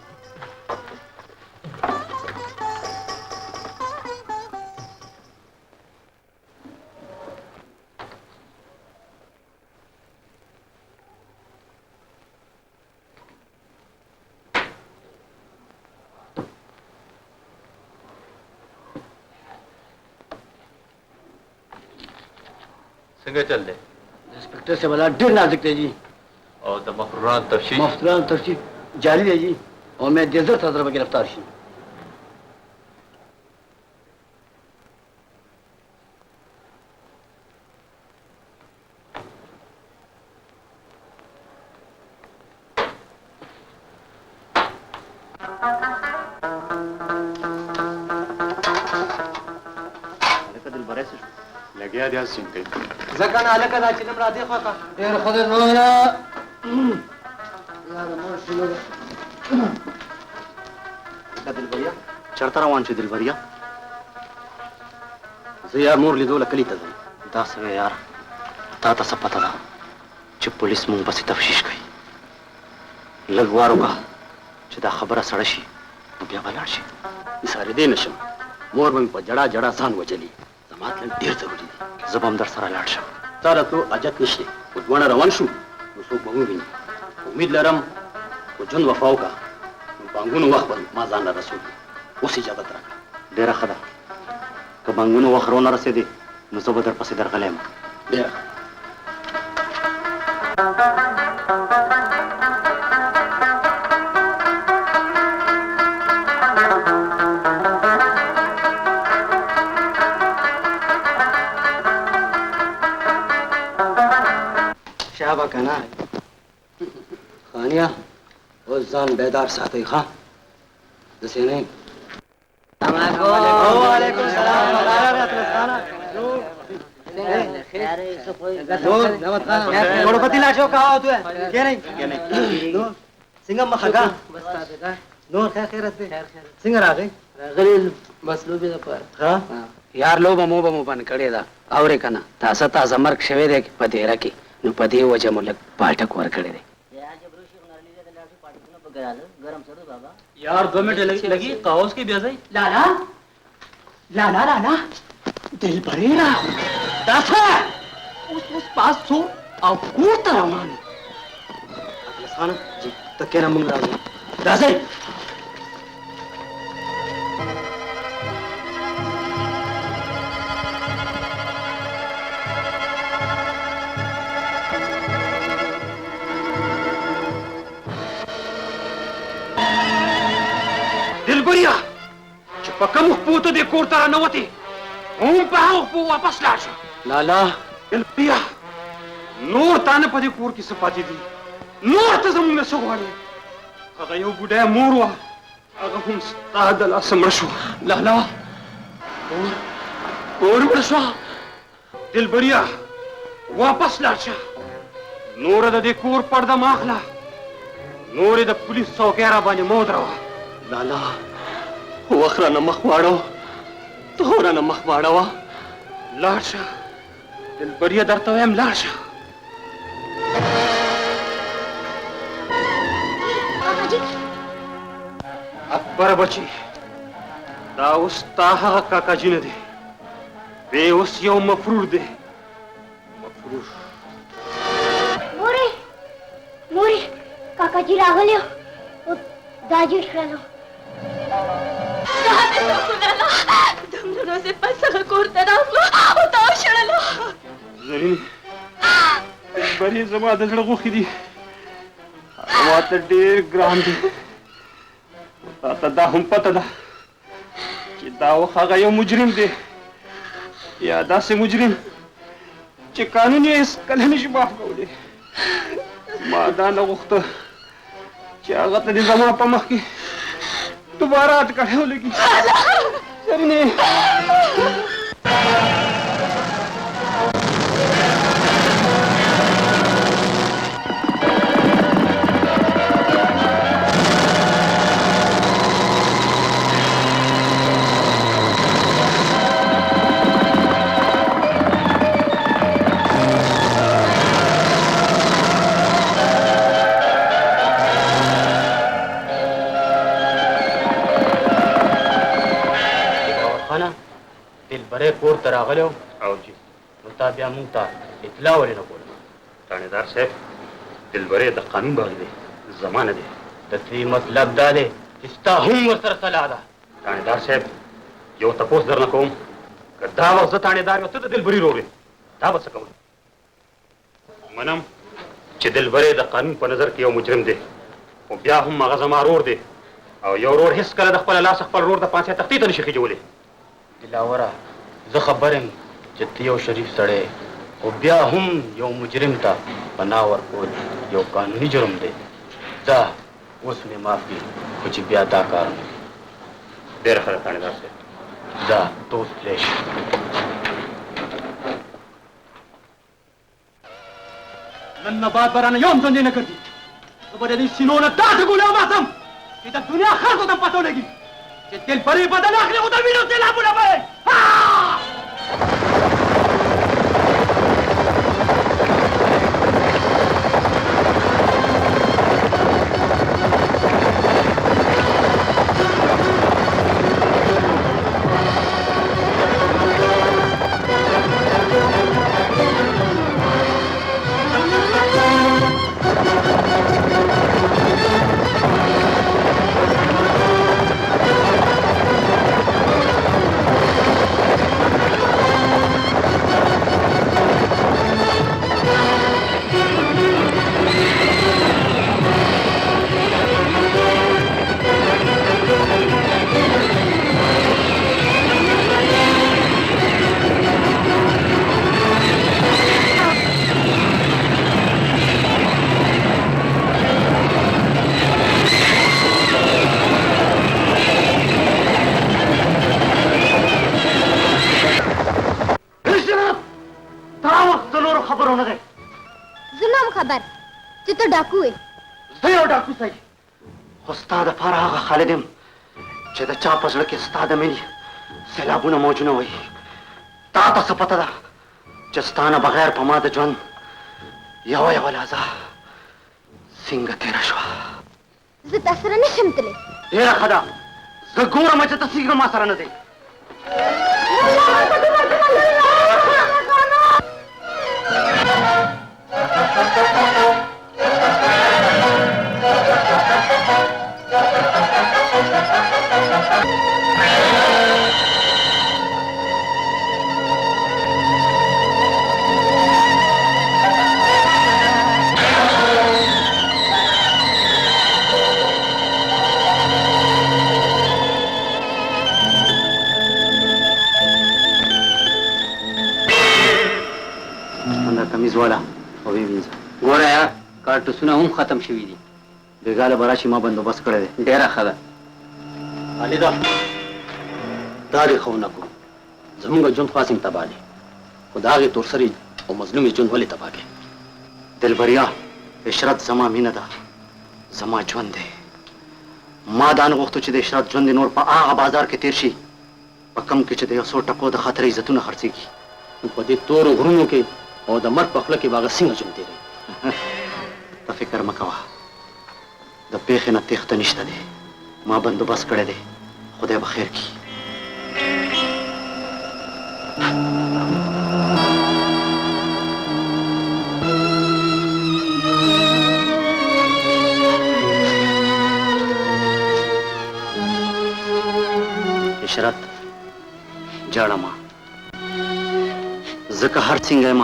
څنګه چل دی इंस्पेक्टर से वाला ढेर नाजुक थे जी او د مفروران تفشیش मफतरान तफ्तीश जारी है जी और मैं देर था तरफ गिरफ्तार शी لګیا دی سین کوي ځکه نه الکه دا چې نمړه دی خو کا ډېر خدای نو نه یار مور شنو دا دلبریا چرته روان شو دلبریا زه یار مور لیدو لکلی ته ځم دا څنګه یار تا ته څه پته ده چې پولیس مونږ پسې تفتیش کوي لږ وار وکړه چې دا خبره سړه شي نو بیا به لاړ شي ایسارېدی نه شم مور به مې په جړا جړا ځان وجلي زما تلل ډېر ضروري دي زه به هم در سره لاړ شم تا راتلو حاجت نشته خو دواړه روان شو نو څوک به وویني امید لرم خو ژوند وفا وکړه نو بانګونو وخت به ما ځان له رسول اوس اجازت راکړه ډېره ښه ده که بانګونو وخت رونه رسېدې نو زه به در پسې درغلی یم ډېره ښه شابه کنه خانیه اوس ځان بیدار ساتئ ښه داسې نه وعلیکم السلام थोड़ा पति लाशो कहा हो तू है क्या नहीं सिंगम मखगा नूर खैर खैरत पे सिंगर आ गई غلیل مسلوبې د پر ها یار لوبه مو به مو باندې کړې ده اورې کنه تاسو تازه مرګ شوی دی په دې راکې نو په دې وجه مو لږ پاټک ور کړی دی यार 2 मिनट लगी कागज की बेजाई लाला लाला लाला दिल भरे ना दासा उस पास सो और कूद रवान خانه جی ته کېنه موږ راځو राजे دلبریا چې په کوم خپوته دې کور ته رانوتې هم په هغه خپو واپس لاړ شه لالا دلبریا نور تا نه په دې کور کې څه پاتې دي نور ته زموږ نه څه غواړې هغه یو بوډۍ مور وه هغه هم ستا د لاسه مړه شوه لالا اور مړه شوه دلبریا واپس لاړ شه نوره د دې کور پرده مه اخله نور یې د پولیس څوکۍ را باندې مه ودروه لالا وخت رانه مخ واړو ته رانه مخ واړوه لاړ شه دلبریا درته وایم لاړ شه اکبر بچی دا اوس تا هغه کاکاجي نه دی دی اوس یو مفرور دی مفرور مورې مورې کاکا جی راغلی دا جوړ کړلو دمدنو سے پس هغه کور ته راغلو او تا وشړلو زرین بری زما د زړه غوښې دي هغه ماته ډېر ګران دي تاته دا هم پته ده چې دا وخت هغه یو مجرم دی یا داسې مجرم چې قانون یې هېڅکله نشي معاف کولی ما دا نه غوښته چې هغه ته دې زما په مخ کې دوباره اټکړی ولګي زرینې دلبری کور ته راغلی او جی نو تا بیا موږ ته اطلاع ولې نه کوله تانیدار صاحب دلبری د قانون باغ دی زما نه دی د دې مطلب دا دی چې ستا هم ورسره سلا ده تانیدار صاحب یو تپوس درنه کوم که دا وخت زه تانیدار یم ته د دلبري ورور یې دا به څه کوئ منم چې دلبرې د قانون په نظر کې یو مجرم دی خو بیا هم هغه زما رور دی او یو رور هیڅ کله د خپل لاس خپل رور د پانسۍ تختې ته نشي خېجولی. دلاوره زه خبر یم چې ته یو شریف سړی خو بیا هم یو مجرم ته پناه ورکول یو قانوني جرم دی. ځه اوس مې معاف کړي خو چې بیا دا کار نه ډېره ښه ده تاڼېدار صاحب. ځه ته اوس تللی شي. نن نه بعد به رانه یو هم ژوندی نه ګرځي. زه به د دې سینو نه داسې ګولۍ وباسم چې د دنیا خلکو ته پته ولګي چې دلبرې بدن اخلي خو د وینو سېلابونه به یې. ډاکو وې زه یو ډاکو صحیح خو ستا دپاره هغه خالد یم چې د چا په زړه کې ستا د مینې سیلابونه موجونه وایي. تا ته څه پته ده چې ستا نه بغیر په ما د ژوند یوه یوه لحظه څنګه تېره شوه. زه تا سره نشم تللی. ډېره ښه ده زه ګورم چې ته څنګه ما سره نه ځې. کمیز والا او وینځه ګوره یار کارټوسونه هم ختم شوي دي. بېګاله به راشي ما بندوبست کړی دی. ډېره ښه ده. خالده دا دې ښه ونه کړو زمونږ ژوند خاصم تباه دی خو د هغې تورسرې او مظلومې ژوند ولې تباه کړې؟ دلبریا عشرت زما مینه ده زما ژوند دی. ما دا نه غوښتو چې د عشرت ژوند نور په هغه بازار کې تېر شي په کوم کې چې د یو څو ټکو د خاطر عزتونه خرڅېږي. په دې تورو غرونو کې او د مرګ په خوله کې به هغه څنګه ژوند تېروي؟ ته فکر مه کوه د پېښې نه تېښته نشته دی. ما بندوبست کړی دی خدای به خیر کړي. عشرت جاړه ما ځکه هر څنګه یم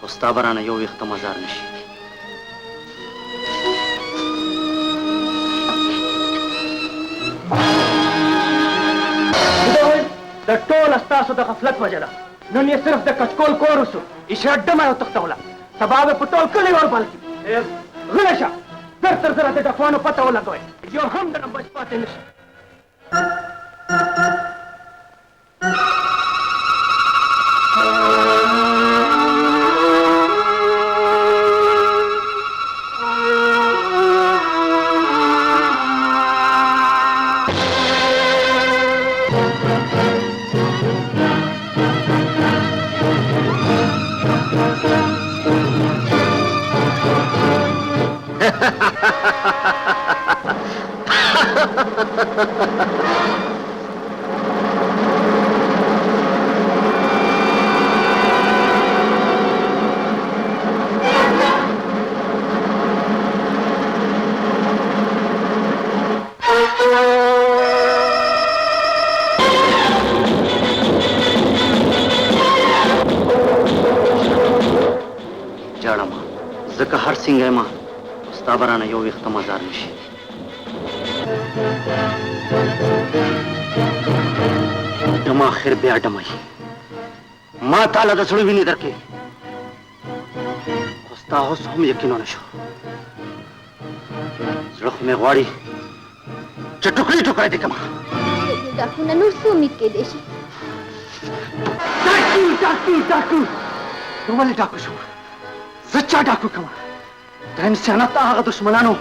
خو ستا به رانه یو ویښته مزار نشي. د ټوله ستاسو د غفلت وجه ده. نن یې صرف د کچکول کور وسو عشرت ډمه یې وتښتوله سبا به په ټول کلي وربل کړي. غلی شه زر تر زره د ډکوانو پته ولګوئ یو هم درنه بچ پاتې نه شي. جاړم ځکه هر څنګه ما ستا برانه یو وخت مزار نشي دما اخر بیا ډمای ما تعالی د سړي ویني درکې خو ستا اوس هم یقین نه شو زړه خو مې غواړي چې ټوکړي ټوکړي دې کما دا خو نه نور څه امید کېدی شي ډاکو نو ولې ډاکو شو زه چا ډاکو کوم د انسانیت هغه دشمنانو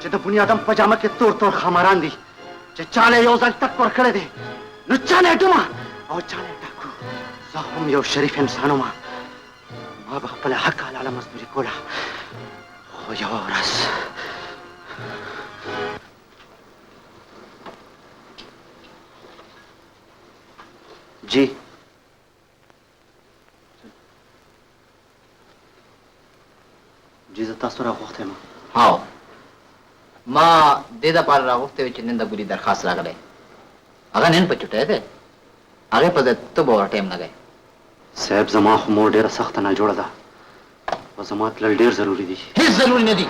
چې د بني ادم په جامه کې تور تور خماران دي چې چاله یو ځل تک ورکړی دی نو چاله ډمه او چاله ډاکو زه هم یو شریف انسان وم ما به خپله حق حلاله مزدوري کوله خو یوه ورځ جی زه تاسو راغوښتی یم هاو ما دې دپاره راغوښتی و چې نن د بوري درخواست راغلی هغه نن په چوټی دی هغې په ضد ته به ور ټایم لګی صاحب زما خو مور ډېره سخته ناجوړه ده او زما تلل ډېر ضروري دي هېڅ ضروري نه دي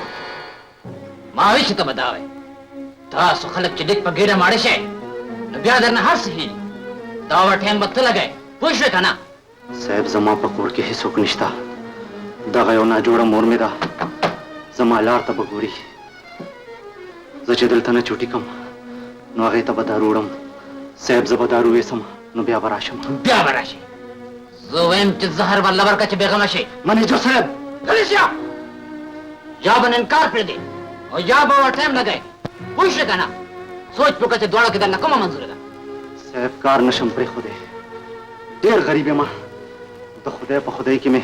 ما وایي چې ته به دا وایې تاسو خلک چې ډېک په ګېډه ماړه شئ نو بیا درنه هر څه هېري دا ور ټایم به ته لګئ پوه شوې که نه صاحب زما په کور کې هېڅوک نشته دغه یو ناجوړه مور مې ده زما لار ته به ګوري زه چې دلته نه چوټي کم نو هغې ته به دارو وړم صاحب زه به دارو ویسم نو بیا به راشم بیا به راشي زه وایم چې زهر به لبر که چې بېغمه شي منیجر صاحب غلی شه یا به انکار پرېږدې او یا به ور ټایم لګئ پوه شوې که نه سوچ وکړه چې دواړو کې درنه کومه منظوره ده صاحب کار نشم پرېښودی ډېر غریب یم د خدای په خدای کې مې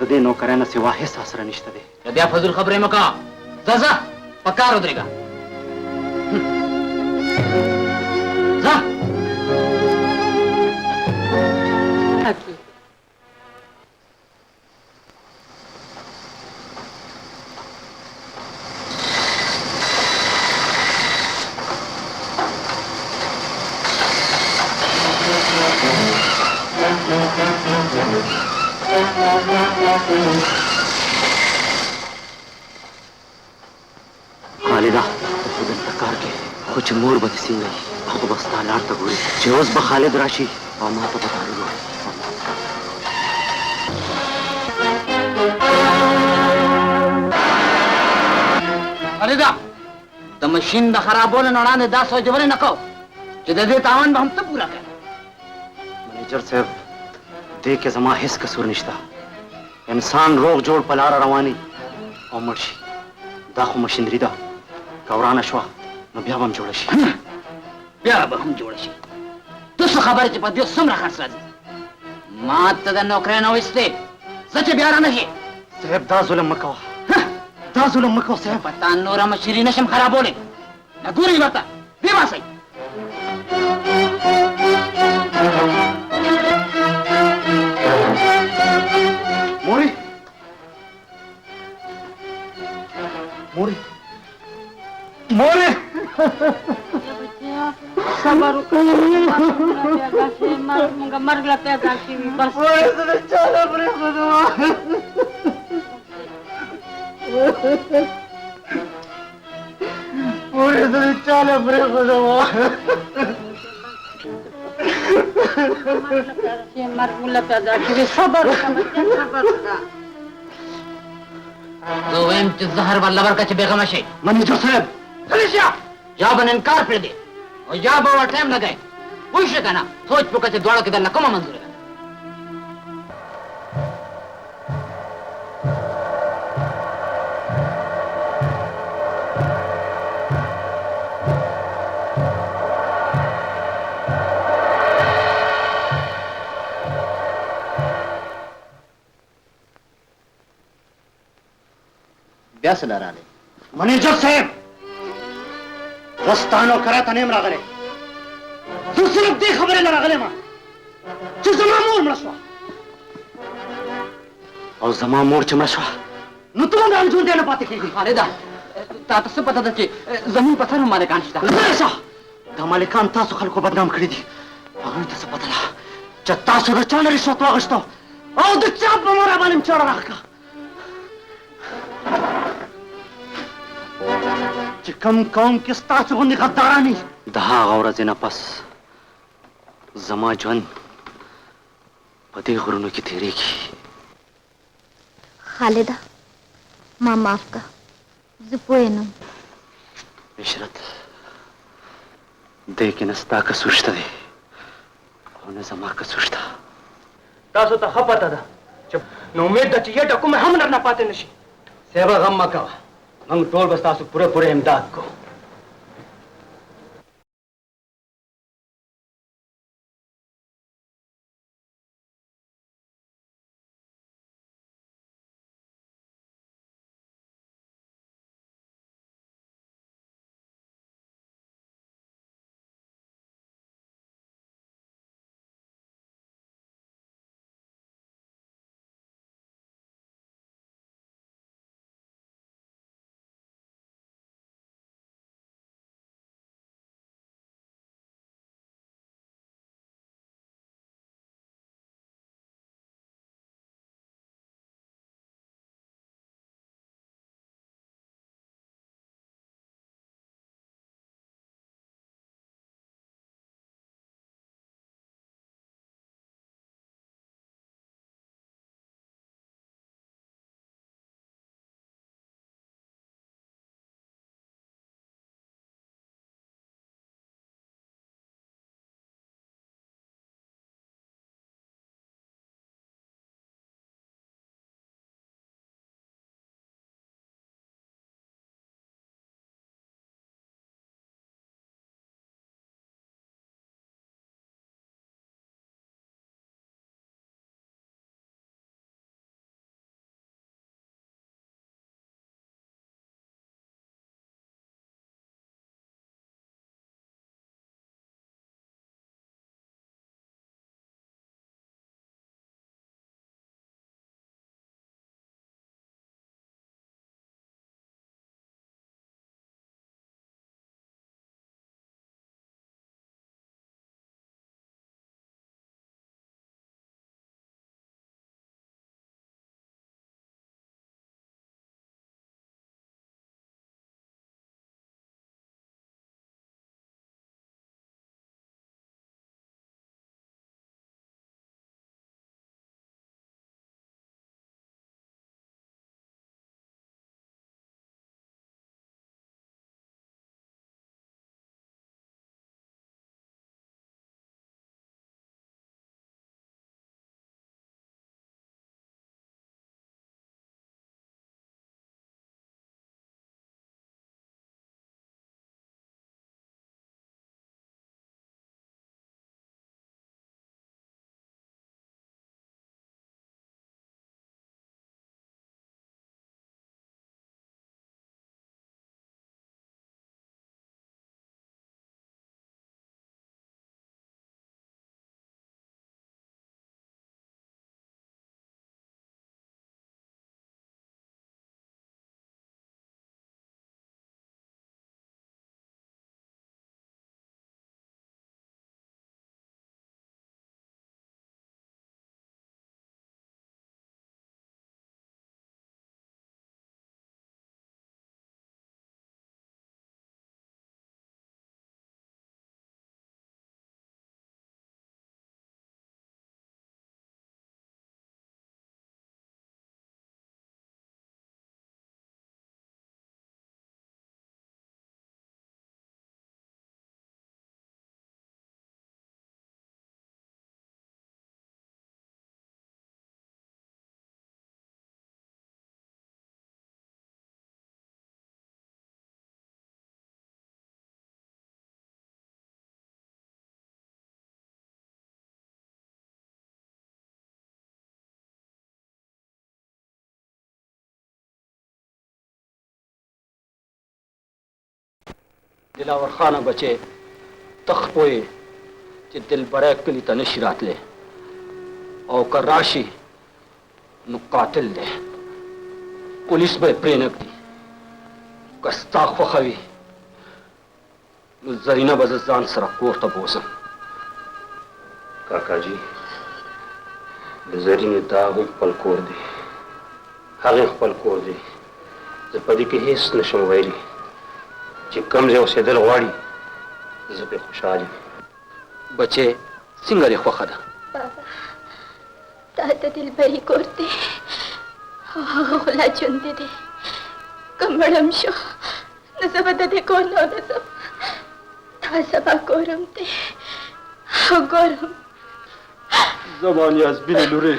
د دې نوکرانو سوا هېڅ اسره نشته دی بیا فضول خبرې مه کوه ځه ځه په کار ودرېږه ځه خالده ته خو دلته کار کوې خو چې مور به دې څنګه وي خو به ستا لار ته ګوري چې اوس به خالد راشي او ما ته به دارو وایي خالده د ماشین د خرابولو نه وړاندې دا سوچ ولې نه کوو چې د دې تاوان به هم ته پوره کوې منیجر صاحب دې کې زما هېڅ قصور نشته انسان روغ جوړ په لاره رواني او مړ شي دا خو مشینري ده که ورانه شوه نو بیا به هم جوړه شي بیا به هم جوړه شي ته څه خبرې چې په دې څومره خرڅ راځي ما ته د نوکرۍ نه ویستې ځه چې بیا رانه شي صاحب دا ظلم مه کوه دا ظلم مه کوه صاحب په تا نوره مشري نشم خرابولی نه ګورئ ورته ویې باسئ مورې مورې مورې صبر وکړه موږ مرګ لا پیدا شوي بس پورې زه چاله پرېښودم مرګ لا پیدا شوي صبر وکړه زه وایم چې زهر به لبر که چې بېغمه شي منیجر صاحب غلی شه یا به انکار پرېږدې او یا به ور ټایم لګئ پوه شوې که نه سوچ وکړه چې دواړو کې درنه کومه منظوره ده بیا څه لرالی منیجر صاحب زه ستا نوکری ته نه یم راغلی زه صرف دې خبرې نه راغلی یم چې زما مور مړه شوه او زما مور چې مړه شوه نو ته هم هم ژوندی نه پاتې کېږي خالده تا ته څه پته ده چې زموږ په سر هم مالکان شته لرې شه دا مالکان تاسو خلکو بدنام کړي دي هغوی ته څه پته ده چې تاسو د چا نه رشوت واخیستو او د چا په مور باندې مې چاړه راښکه چې کم قوم کې ستاسو غوندې غدارانې د هغه ورځې نه پس زما ژوند په دې غرونو کې تېرېږي. خالده ما معاف کا زه پوه نم. عشرت دې کې نه ستا قصور شته دی او نه زما قصور شته. تاسو ته ښه پته ده چې نو امید ده چې یې ټکومه هم درنه پاتې نه شي. صاحبه غم مه کوه، موږ ټول به ستاسو پوره امداد کوو. دلاور خانه بچې تخ پوهې چې دلبری کلي ته نشي راتلی او که راشي نو قاتل دی، پولیس به یې پرېنږدي. که ستا خوښه وي نو زرینه به زه ځان سره کور ته بوځم. کاکاجي د زرینې دا هغوی خپل کور دی، هغې خپل کور دی، زه په دې کې هېڅ نشم ویلی. چې کوم ځای اوسېدل غواړي زه پرې خوشحال یم. بچې څنګه دې خوښه ده؟ بابا دا د دلبري کور دی او هغه غلا ژوندی دی که مړم شو نو زه به د دې کور نه ونځم. دا زما کورم دی او ګورم زما نیازبینې لورې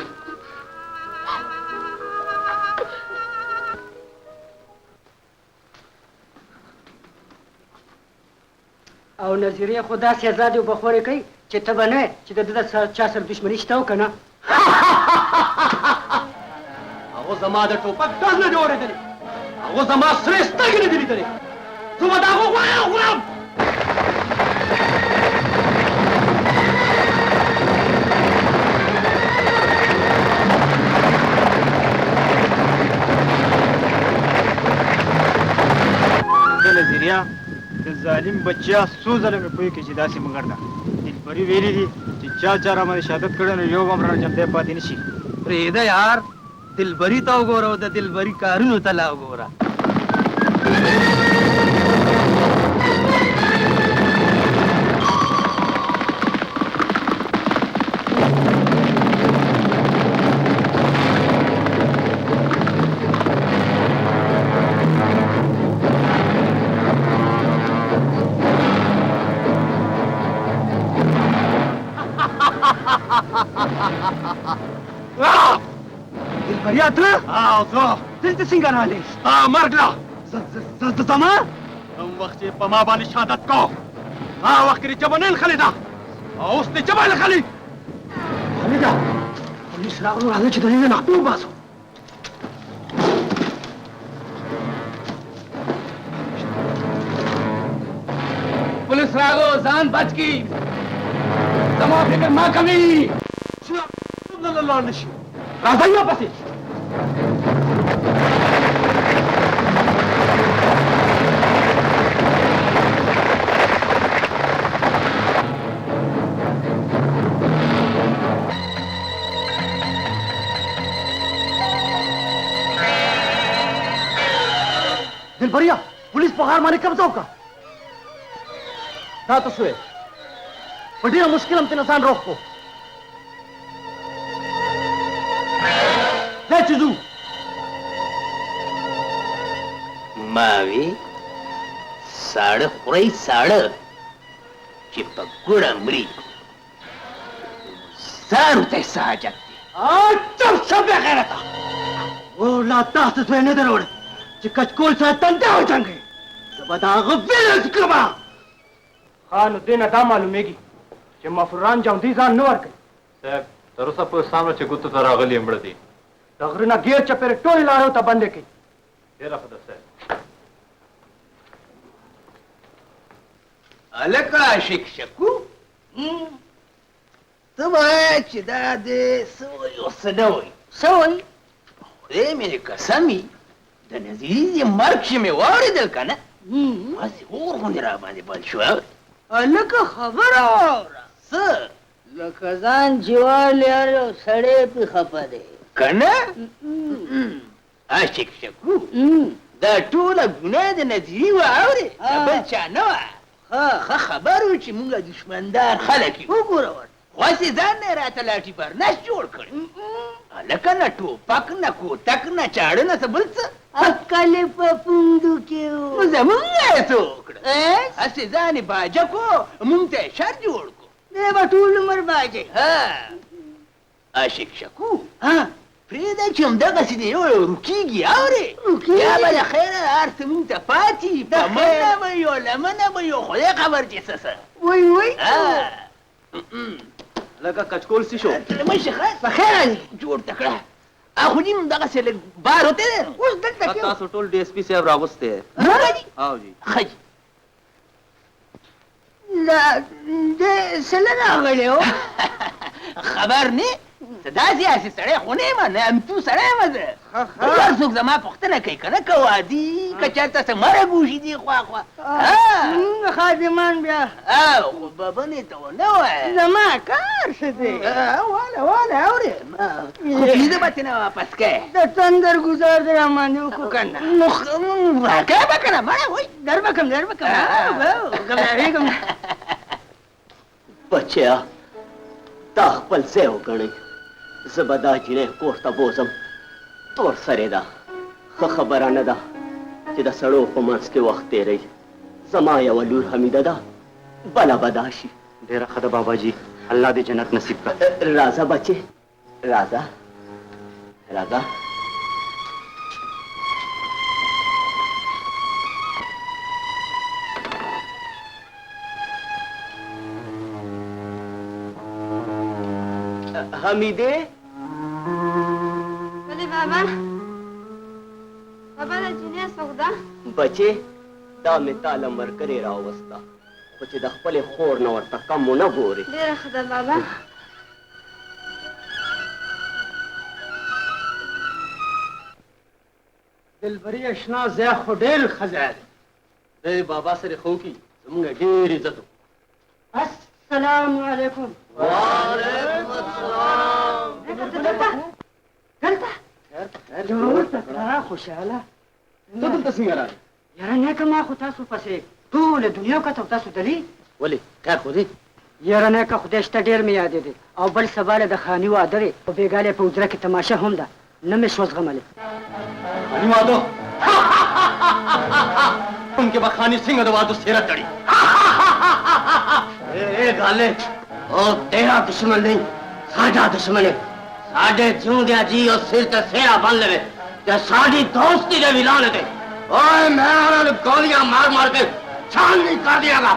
او نظریه خو داسې ازادې وبخورې کوي چې ته به نه چې د ده چا سره دښمني شته او که نه هغه زما د ټوپک ډز نه دی اورېدلی، هغه زما سرې سترګې نه دي لیدلې. زه به د هغه غوښه خورم. نظریه د ظالم بچیا څو ځله مې پوهې کې چې داسې مګر ده. دلبري ویلي دي چې چا رامنې شهادت کړی نو یو هم رانه جمدی پاتې نه شي. پرېږده یار، دلبري ته وګوره او د دلبري کارونو ته لا وګوره. دلبریا ته؟ او زه دلته څنګه رالې؟ ستا مرګ له زما کوم وخت چې په ما باندې شهادت کو هغه وخت کې جبه نه نښلې ده او اوس دې جبه نښلي. خالده پولیس راغلو، راځه چې د دې نه نقدو وباسو. पुलिस रागो जान बच की जमा फिक्र मा कमी نشي. राजा वापस दिलबरिया पुलिस पहाड़ माने कब्जा होगा ना तो सुए बड़ी मुश्किल हम इंसान रोक को चीजू मावी साड़ खुराई साड़ चिपकुड़ा मरी सारू तैसा आ जाती चुप सब गैर था वो लाता से तुझे नहीं दरोड़ चिकचकोल से तंते हो जाएंगे बता गफिल जिक्रमा खान दिन अदा मालूमेगी कि मफरान जाऊंदी जान नवर के साहब तरोसा पर सामने चिकुत तो रागली एमड़ती दगरना गेर चपेरे टोली लायो ता बंदे की तेरा फदा साहब अलका शिक्षकू तुम चिदा दे सोयो सदोई सोई खुदे मेरे कसमी द नजीर ये मर्क में वारे दिल का ना बस और होने रहा बाने बल शो अलका खबर और सर लखजान जीवाल यार सड़े पे खपा दे कना आ शिक्षकू दा टोला गुना द नजीर वारे बल चानवा ها خبرو چې مونږه دشمندار خلک یو وګورو واسي ځان نه راته لاټي پر نش جوړ کړ لکه نه ټوپک نه کوتک نه چاړه نه څه بل څه عقل په پوندو کې نو زمونږ یې څه وکړه هسې ځان یې باجه کو مونږ ته یې شر جوړ کو دی به ټول عمر باجه شکشکو پرېږده چې همدغسې دی روکېږي اورې یا به د خیره هر څه مونږ ته پاتې په منه به یو لمنه به یو خدای خبر چې څه څه وای وای لکه کچکول سی شو مشه په خیره جوړ ته کړه خو دې همدغسې لږ بار وتی دی اوس دلته کې تاسو ټول ډي اس پي صاحب راغوستی دی او جی ښه جي د څه نه راغلی و خبر نه داسې هسې سړی خو نه یم نامتو سړی یم زه هر څوک زما پوښتنه کوي که نه که وادي که چېرته څه مرګ وشي دې خواخوا څنګه خادمان بیا خو ببنې ته ونه وایه زما کار ښه دی واله اورې خو پیزه به تېنه واپس کوې د تندر گزار دې راماندې وکړو که نه نو راکوې به که نه مړه وایي در به کم بچیا تا خپل ځای وګڼئ زه به دا جینۍ کور ته بوځم تور سرې ده ښه خبره نه ده چې د سړو په منځ کې وخت تېروي زما یوه لور حمیده ده بله به دا شي ډېره ښه ده باباجي الله دې جنت نصیب کړه راځه بچې راځه راځه حمیده ولې بابا بابا د جینۍ څوک ده بچې دا مې تاله مرکرې راوسته خو چې د خپلې خور نه ورته کم ونه ګورې ډېره ښه ده بابا دلبري اشنا ځای خو ډېر ښه ځای دی دی بابا سره خو کي زمونږ ډېر عزت السلام علیکم وعلیکم السلام دلته جوړ تکړه خوشاله ته دلته څنګه راغلې یاره نیکه ما خو تاسو پسې ټوله دنیا کته تاسو دلی ولې خیر خو دی یاره نیکه خدای شته ډېر مې یادېدې او بل سبا له د خاني واده دی په بېګالې په حجره کې تماشه هم ده نه مې شو زغملې خاني واده उनके बखानी सिंह दवा तो सेरा चढ़ी गाले ओ तेरा दुश्मन नहीं साडा दुश्मन है साडे जिंदे जी और सिर ते सेरा बन लेवे ते साडी दोस्ती दे विला ले दे ओए मैं उन्हें गोलियां मार मार के छान नहीं कर दियागा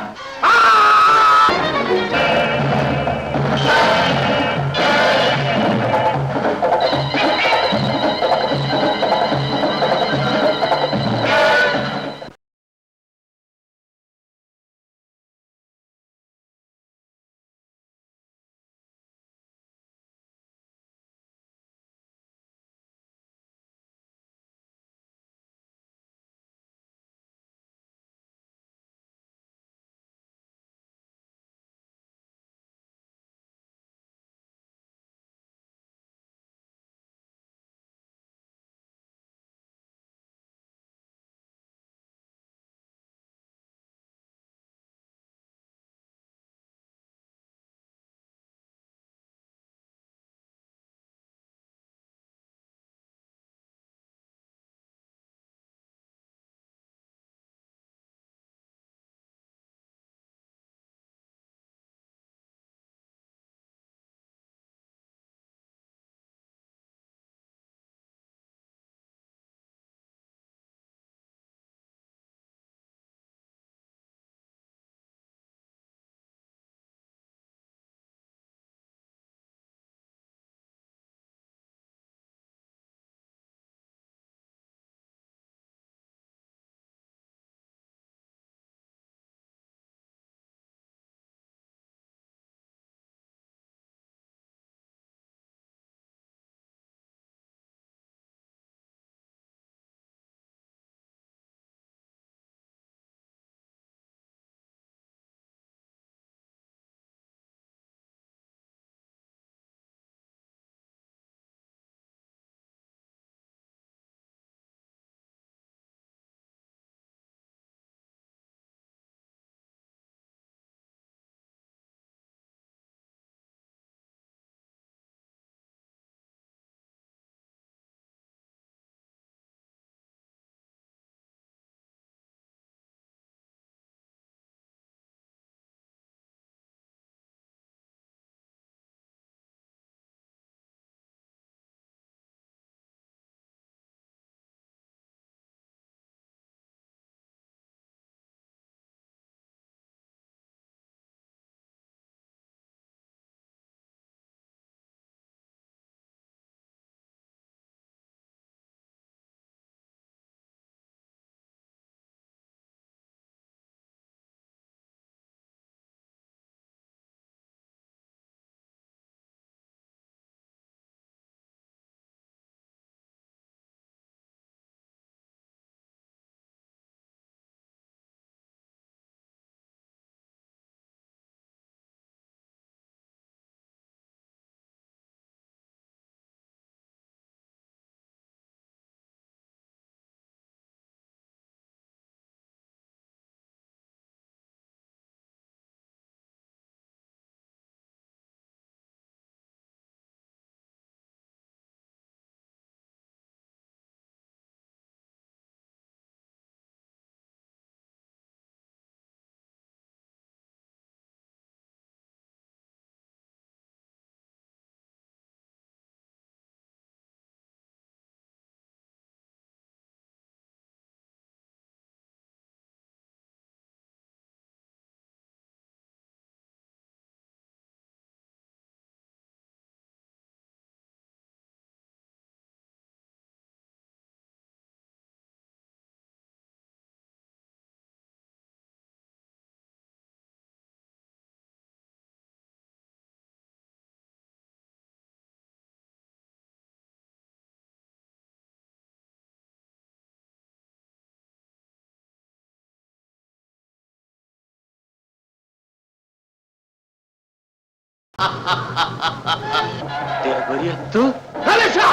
दिलबरी तू हमेशा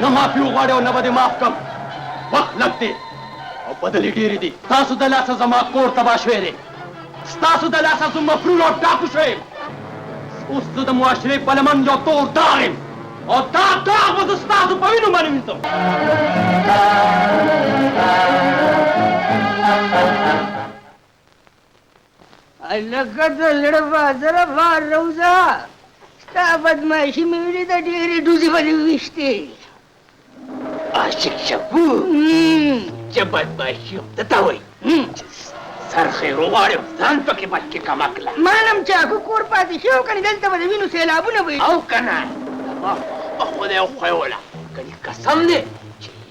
न माफी उगाड़े न बदे माफ कम वक्त लगते और बदली डेरी दी तासु दलासा जमा कोर तबाशवेरे तासु दलासा जुम मफरूल और डाकुशे उस जुद मुआशरे पलमन जो तोर दारिम और दाग बस तासु पविनु माने मिलतो लकत लड़वा जरा बाहर रौजा ता बदमाशी मिली तो डेरी दूसरी वाली विश्ते आशिक शब्बू जब बदमाशी होता वही सर खैरो वाले जान तो के बच्चे का मकला मानम चाकू कोर पाती शेव कनी दलता बदे विनु सेलाबु न बई आओ कना खुदे खोयोला कनी कसम ने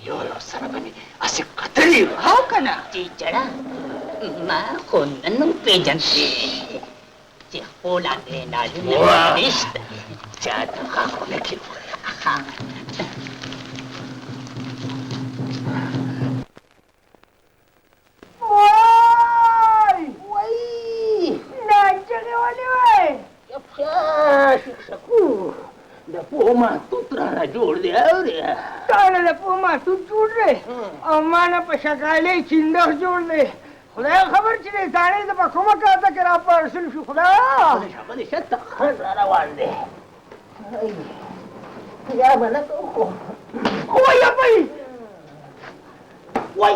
यो सरबनी असे कतरी आओ कना जी जड़ा मा खोनन पेजंती जे होला दे नाली रिश्ता जाता का कोने की पोमा तुत्राना जोड़ दे ताने पोमा तू जोड़ दे अम्माना पशकाले चिंदख जोड़ दे खुदा खबर चले ताने तो बखमा कहता करा परसुल खुदा बने शत खरा वाल दे या बना तो ओए भाई ओए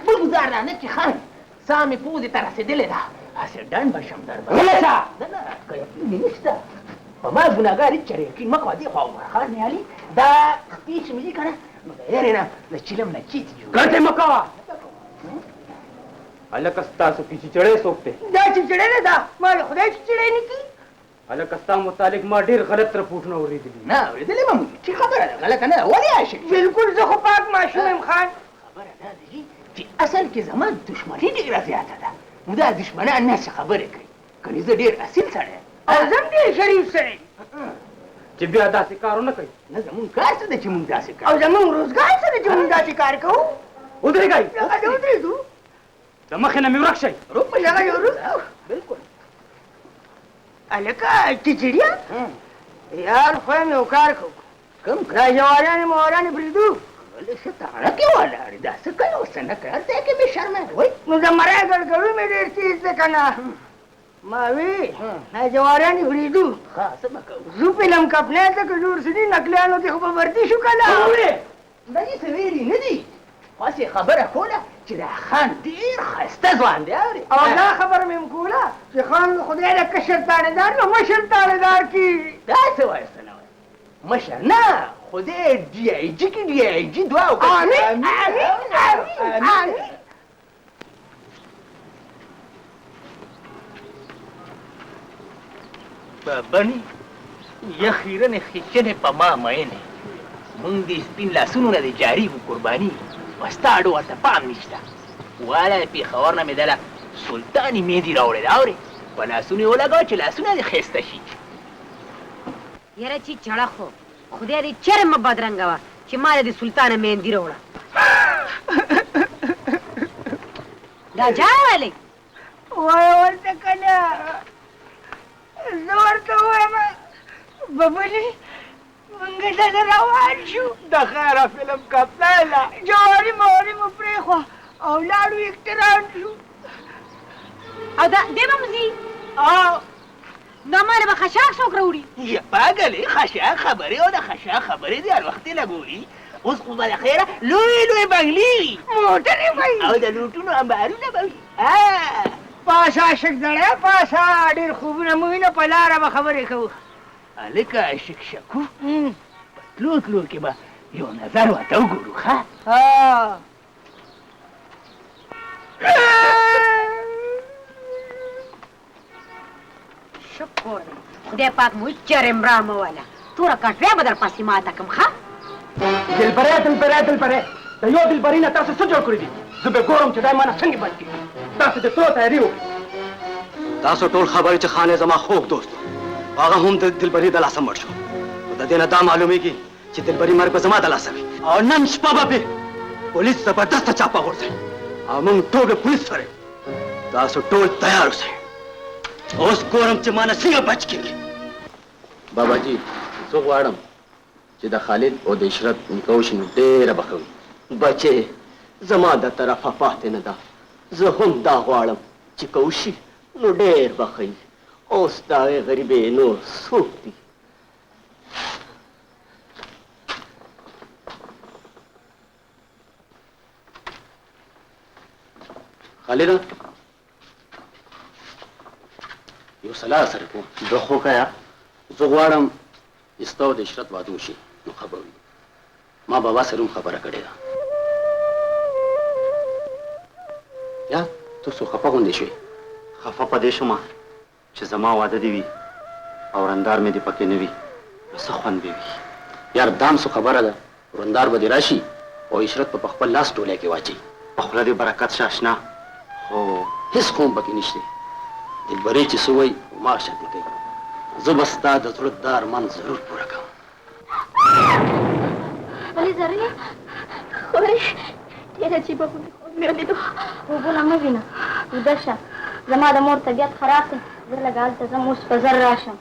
बुलगुजारा ने कि खान सामी पूरी तरह से दिले दा ऐसे डन बशम दर बलेसा ना कया निष्ठा فما بناغاري تشريكي ما قادي خاو خاني علي دا خطيش ملي كان غيرنا لچلم نچيت جو कहते मका अलकस्ता सो किसी चढ़े सोखते दा चिचड़े ने दा माल खुदा चिचड़े नहीं की अलकस्ता मुतालिक मा ढेर गलत रिपोर्ट न हो रही थी ना हो रही थी मामू ठीक खबर है गलत है ना वही आशिक बिल्कुल जो पाक माशूम खान खबर है जी कि असल के जमान दुश्मनी ढेर ज्यादा था मुदा दुश्मन अन्ना से खबर है कनी से ढेर असल सड़े आजम दे शरीफ से जिब्या दासी कारो न कई न जमुन कार से दे जमुन दासी कार और जमुन रोजगार से दे जमुन दासी कार को उधर गई अरे उधर तू दमखना में रक्षय रूप में लगा जो बिल्कुल अलका चिचिड़िया यार फै में उकार को कम राजवाड़ा ने मोहरा ने ब्रिदू बोले से तारा क्यों वाला अरे दास कयो सना करते कि मैं शर्मा होई मुझे मरे गड़गड़ू में देर चीज से करना मावी है जवारा नहीं ब्रिदू हां सब को जुपिलम कपने तक दूर से नकले आलो के खबर वर्दी शुकला अरे नहीं सवेरी नहीं واسي خبر اخولا چې دا خان ډیر خسته ځوان دی اوري او دا خبر مې مکولا چې خان خدای له کشر تانیدار نو مشر تانیدار کی دا څه وایي سنه مشر نه خدای دی ای جی کی دی ای جی دعا وکړه امين امين بابني یخیرن خچنه پما مینه مونږ دې سپین لاسونو نه جاری وو قرباني واستاړو ورته پام نشته والا په خبر نه مدله سلطانی مېدی راوړی دا اورې په لاسونو یې ولګوه چې لاسونه دې ښایسته شي یاره چې چړه خو خدای دې چېرې مه بدرنګوه چې ما دې سلطانه مهندي راوړه دا جای والی وای ورته کنه زه ورته وایم ببلي منګه دا روان شو د خیره فلم کپتاله جواري موري مو پرېخوا او لاړو اکتران شو او دا دې به مزي او نو ماله به خشاک څوک راوړي یا پاګلې خشاک خبرې او د خشاک خبرې دې هر وخت لګوري اوس خو به د خیره لوی لوی بنګلې وي موټرې وي او د لوټونو انبارونه به وي پاس عاشق زړی پاسه ډېر خوبونه مو وینه په لاره به خبرې کوو هلکه عاشق شکو په تلو تلو کې به یو نظر ورته وګورو ښه شکر دی خدای پاک مو چېرې مرامه والا توره کټوې به در پسې ماته کړم ښه دلبره دلبره دلبره د یو دلبري نه تاسو څه جوړ کړي دي زه به ګورم چې دا مانه څنګه بچ کړي تاسو د تلو تیاري وکړئ تاسو ټول خبرې چې خانې زما خوږ دوست هغه هم د دلبري د لاسه مړ شو د دې نه دا معلومیږي چې دلبري مرګ به زما د لاسه وي او نن شپه به پې پولیس زبردسته چاپه غورځوي او موږ ټول به پولیس سره تاسو ټول تیار اوسئ اوس ګورم چې مانه څنګه بچ کېږي. بابا جی زه غواړم چې د خالد او د عشرت نکاح وشي نو ډېره به ښه وي. بچې زما د طرفه پاتې نه ده، زه هم دا غواړم چې که وشي نو ډېر به ښه وي. اوس د هغې غریبې نور څوک دي؟ خالده یو سلا سره کوم. زه خو که یا زه غواړم چې ستا او د عشرت واده وشي نو ښه به وي. ما بابا سره هم خبره کړې ده. یا ته څو خفه غوندې شوې؟ خفه په دې شومه چې زما واده دې وي او رندار مې دې پکې نه وي نو څه خوند به وي. یار دام څه خبره ده، رندار به دې راشي او عشرت په خپل لاس ټولی کې واچوي. په خوله دې برکت شه اشنا، خو هېڅ خو هم پکې نشته. دلبرې چې څه وایي ما شانتې کوي. زه به ستا د زړه دا ارمان ضرور پوره کوم. ولې زرې خورې ډېر عجیبه غوندې خوب مې ولیدو. خوبونه مه وینه، ویده شه. زما د مور طبیعت خراب دی، زه لږ هلته ځم، اوس به زر راشم.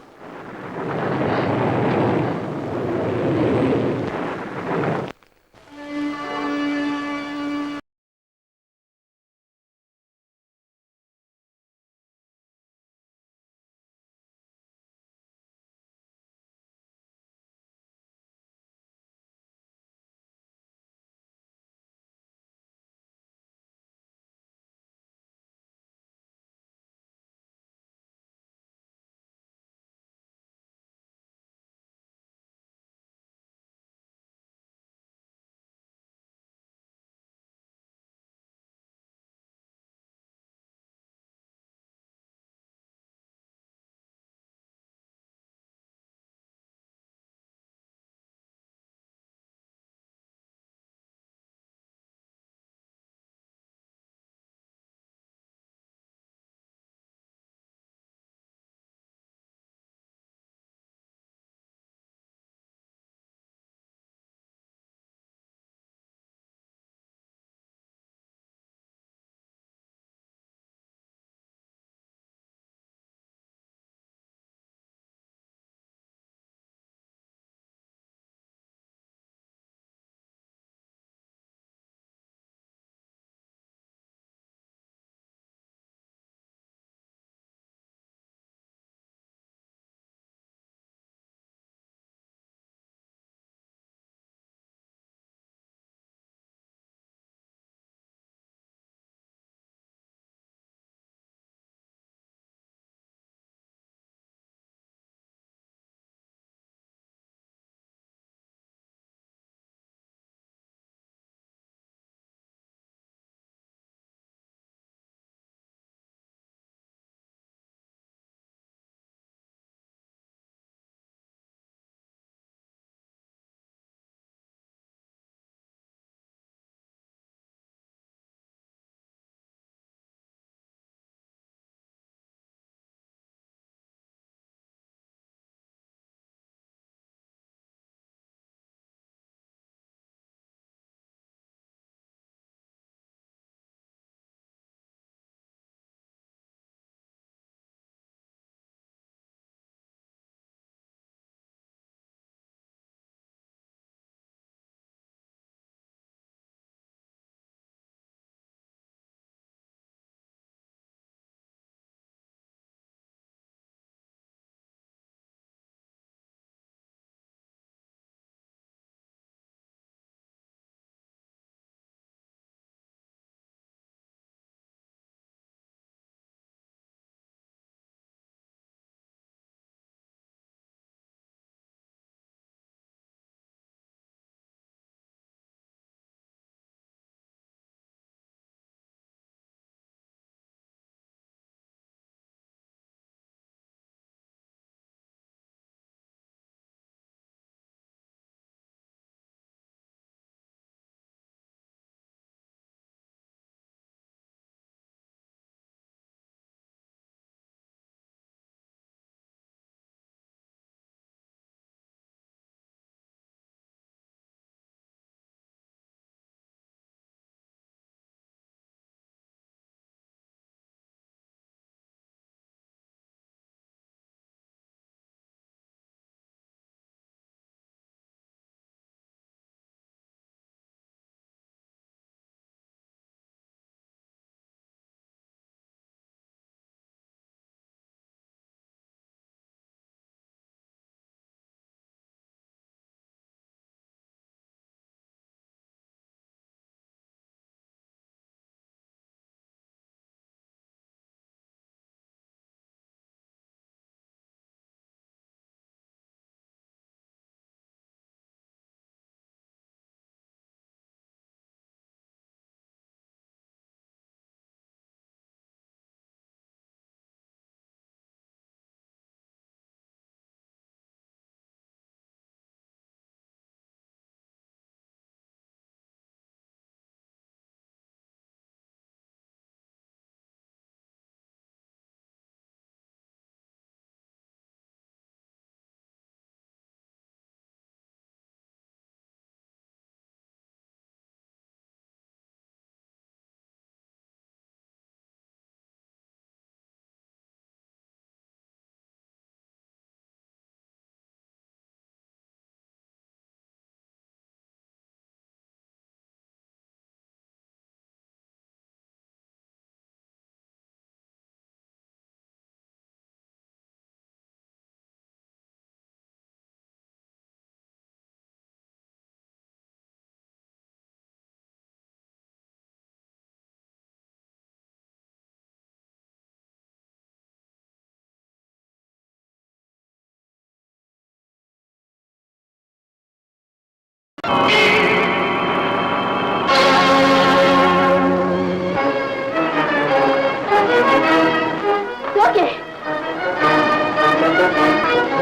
ओके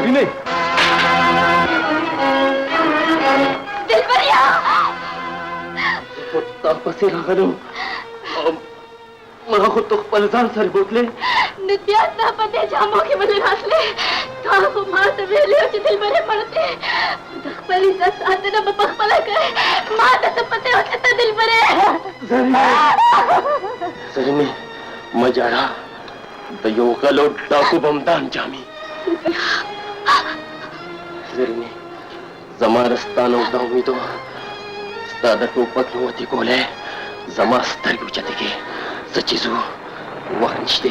नहीं दिलबरिया पसी रागलो मला खुद तो पलजान सर बोतले नित्यात ना पते जामो के बदले घासले तो मात वेले होती दिलबरे पड़ते दखपली सा साथ ना बपखपला करे मात तो पते होते तो दिलबरे सजनी मजारा तो यो कलो डाकू बमदान जामी जरनी जमारस्तान उदावी तो दादा को पत्नवती कोले जमा स्तर की उचते के सचिजू वहनिश्ते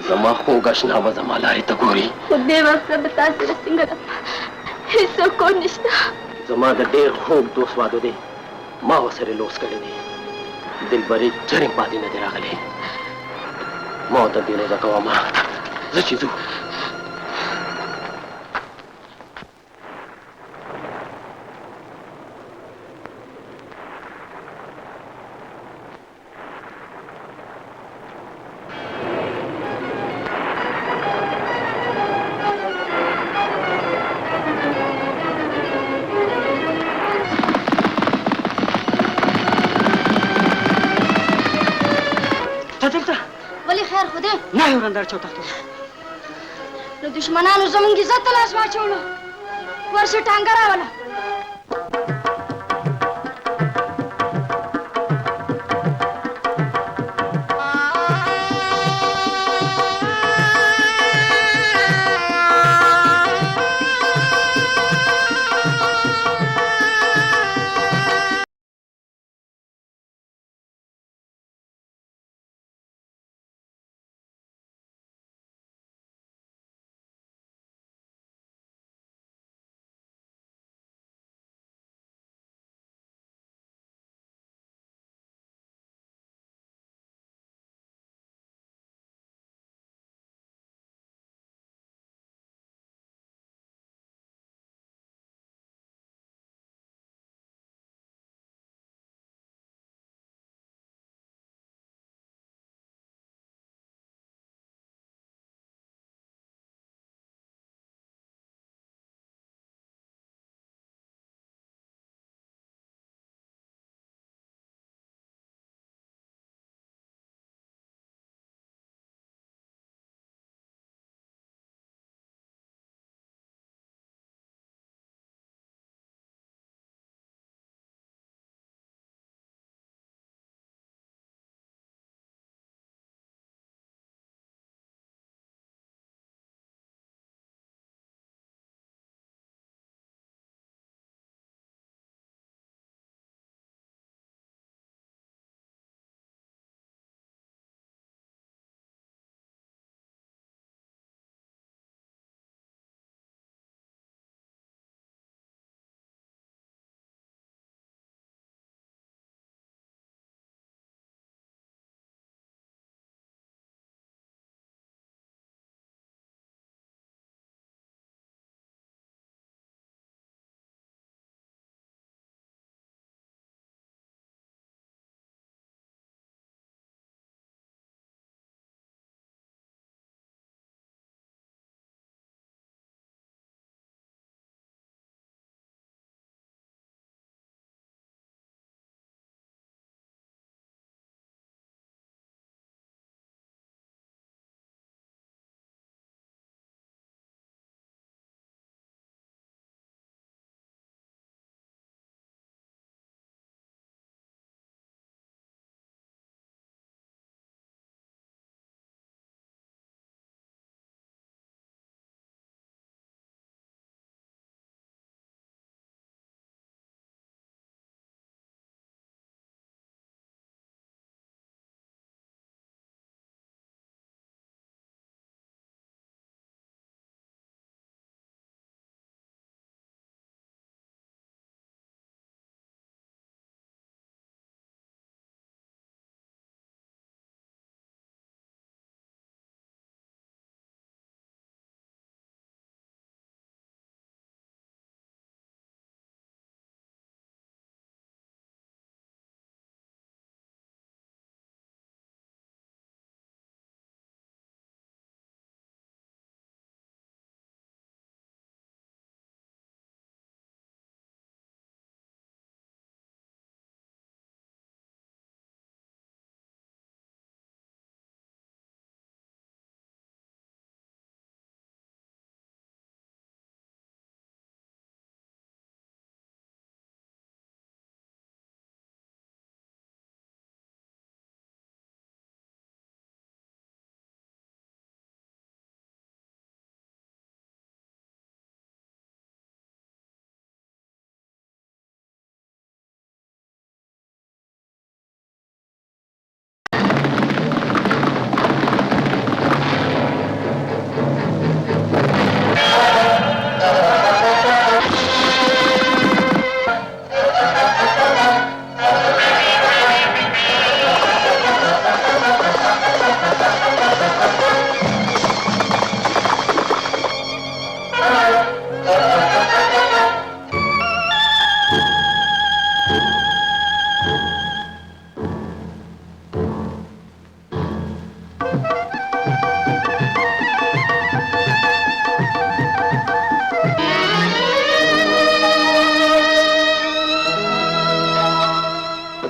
जमा हो गशना व जमा लारे तगोरी खुदे वक्त बता से सिंगल हिस्सो को निष्ठा जमा गड्डे खूब दोस्त वादो दे माँ वसरे लोस करे दे दिल बरे जरिंग पाती न दे रागले मौत दिनो जकवा माँ सचिजू वली खैर खुदे नाही वरंदार चौथा तो नो दुश्मनानु जमून की जत लाश वाचोलो वर्ष टांगरा वाला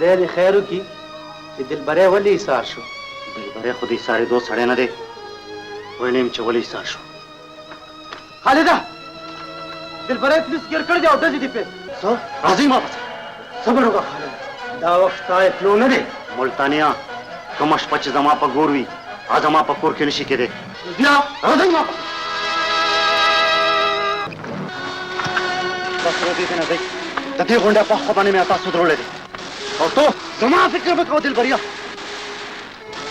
خدای دې خیر وکړي چې دلبری ولې ایثار شو. دلبری خو د ایثارېدو سړی نه دی، ویلی یم چې ولې ایثار شو. خالده دلبری پولیس ګیر کړی دی او ډزې دي پرې. څه راځئ ما پسې. صبر وکړه خالده، دا وخت ستا اطلو نه دی. ملتانیا کومه شپه چې زما په ګور وي هغه زما په کور کې نشي کېدی. بیا راځئ ما پسې. بس راځئ دې نه ځئ، د دې غونډې په خوا باندې مې تاسو دروړی دی او تو زما فکر به کوه دلبریا.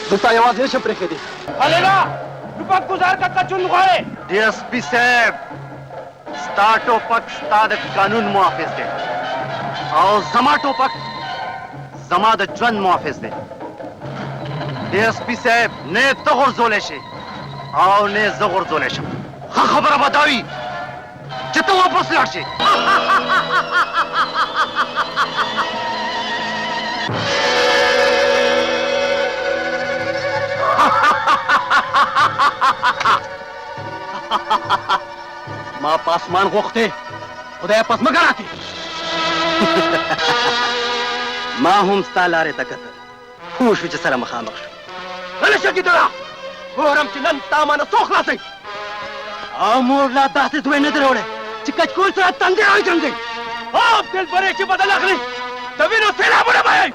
زه تا یوازې نشم پرېښودی. خالده ټوپک ګزار کا کچون غواړې. ډي ایس پي صاحب ستا ټوپک ستا د قانون محافظ دی او زما ټوپک زما د ژوند محافظ دی. ډي ایس پي صاحب نه ته غورځولی شي او نه زه غورځولی شم. ښه خبره به دا وي چې ته واپس لاړ شې. ما په اسمان غوښتې خدای په ځمکه راکړي. ما هم ستا لارې ته کتل، پوه شو چې سره مخامخ شو. غلی شه ګیدړه، ګورم چې نن ستا مانه څو خلاصوي. او مور لا داسې دوی نه دی راوړی چې کچکول سره تندی راوجنګوي. آب دلبری چې بدل اخلي د وینو سیلابونه به یې.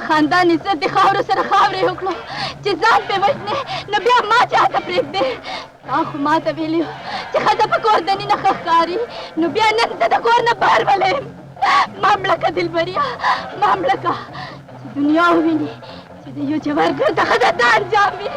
خاندان عزت د خاورو سره خاورې وکړو چې ځان پې وژنې نو بیا ما چاته پرېږدې. تا خو ما ته ویلي وو چې ښځه په کور دننه ښه ښکاري نو بیا نن زه د کور نه بهر ولیم. ما مړه که دلبریا، ما مړه که چې دنیا وویني چې د یو جوارګر د ښځه دا انجام وي.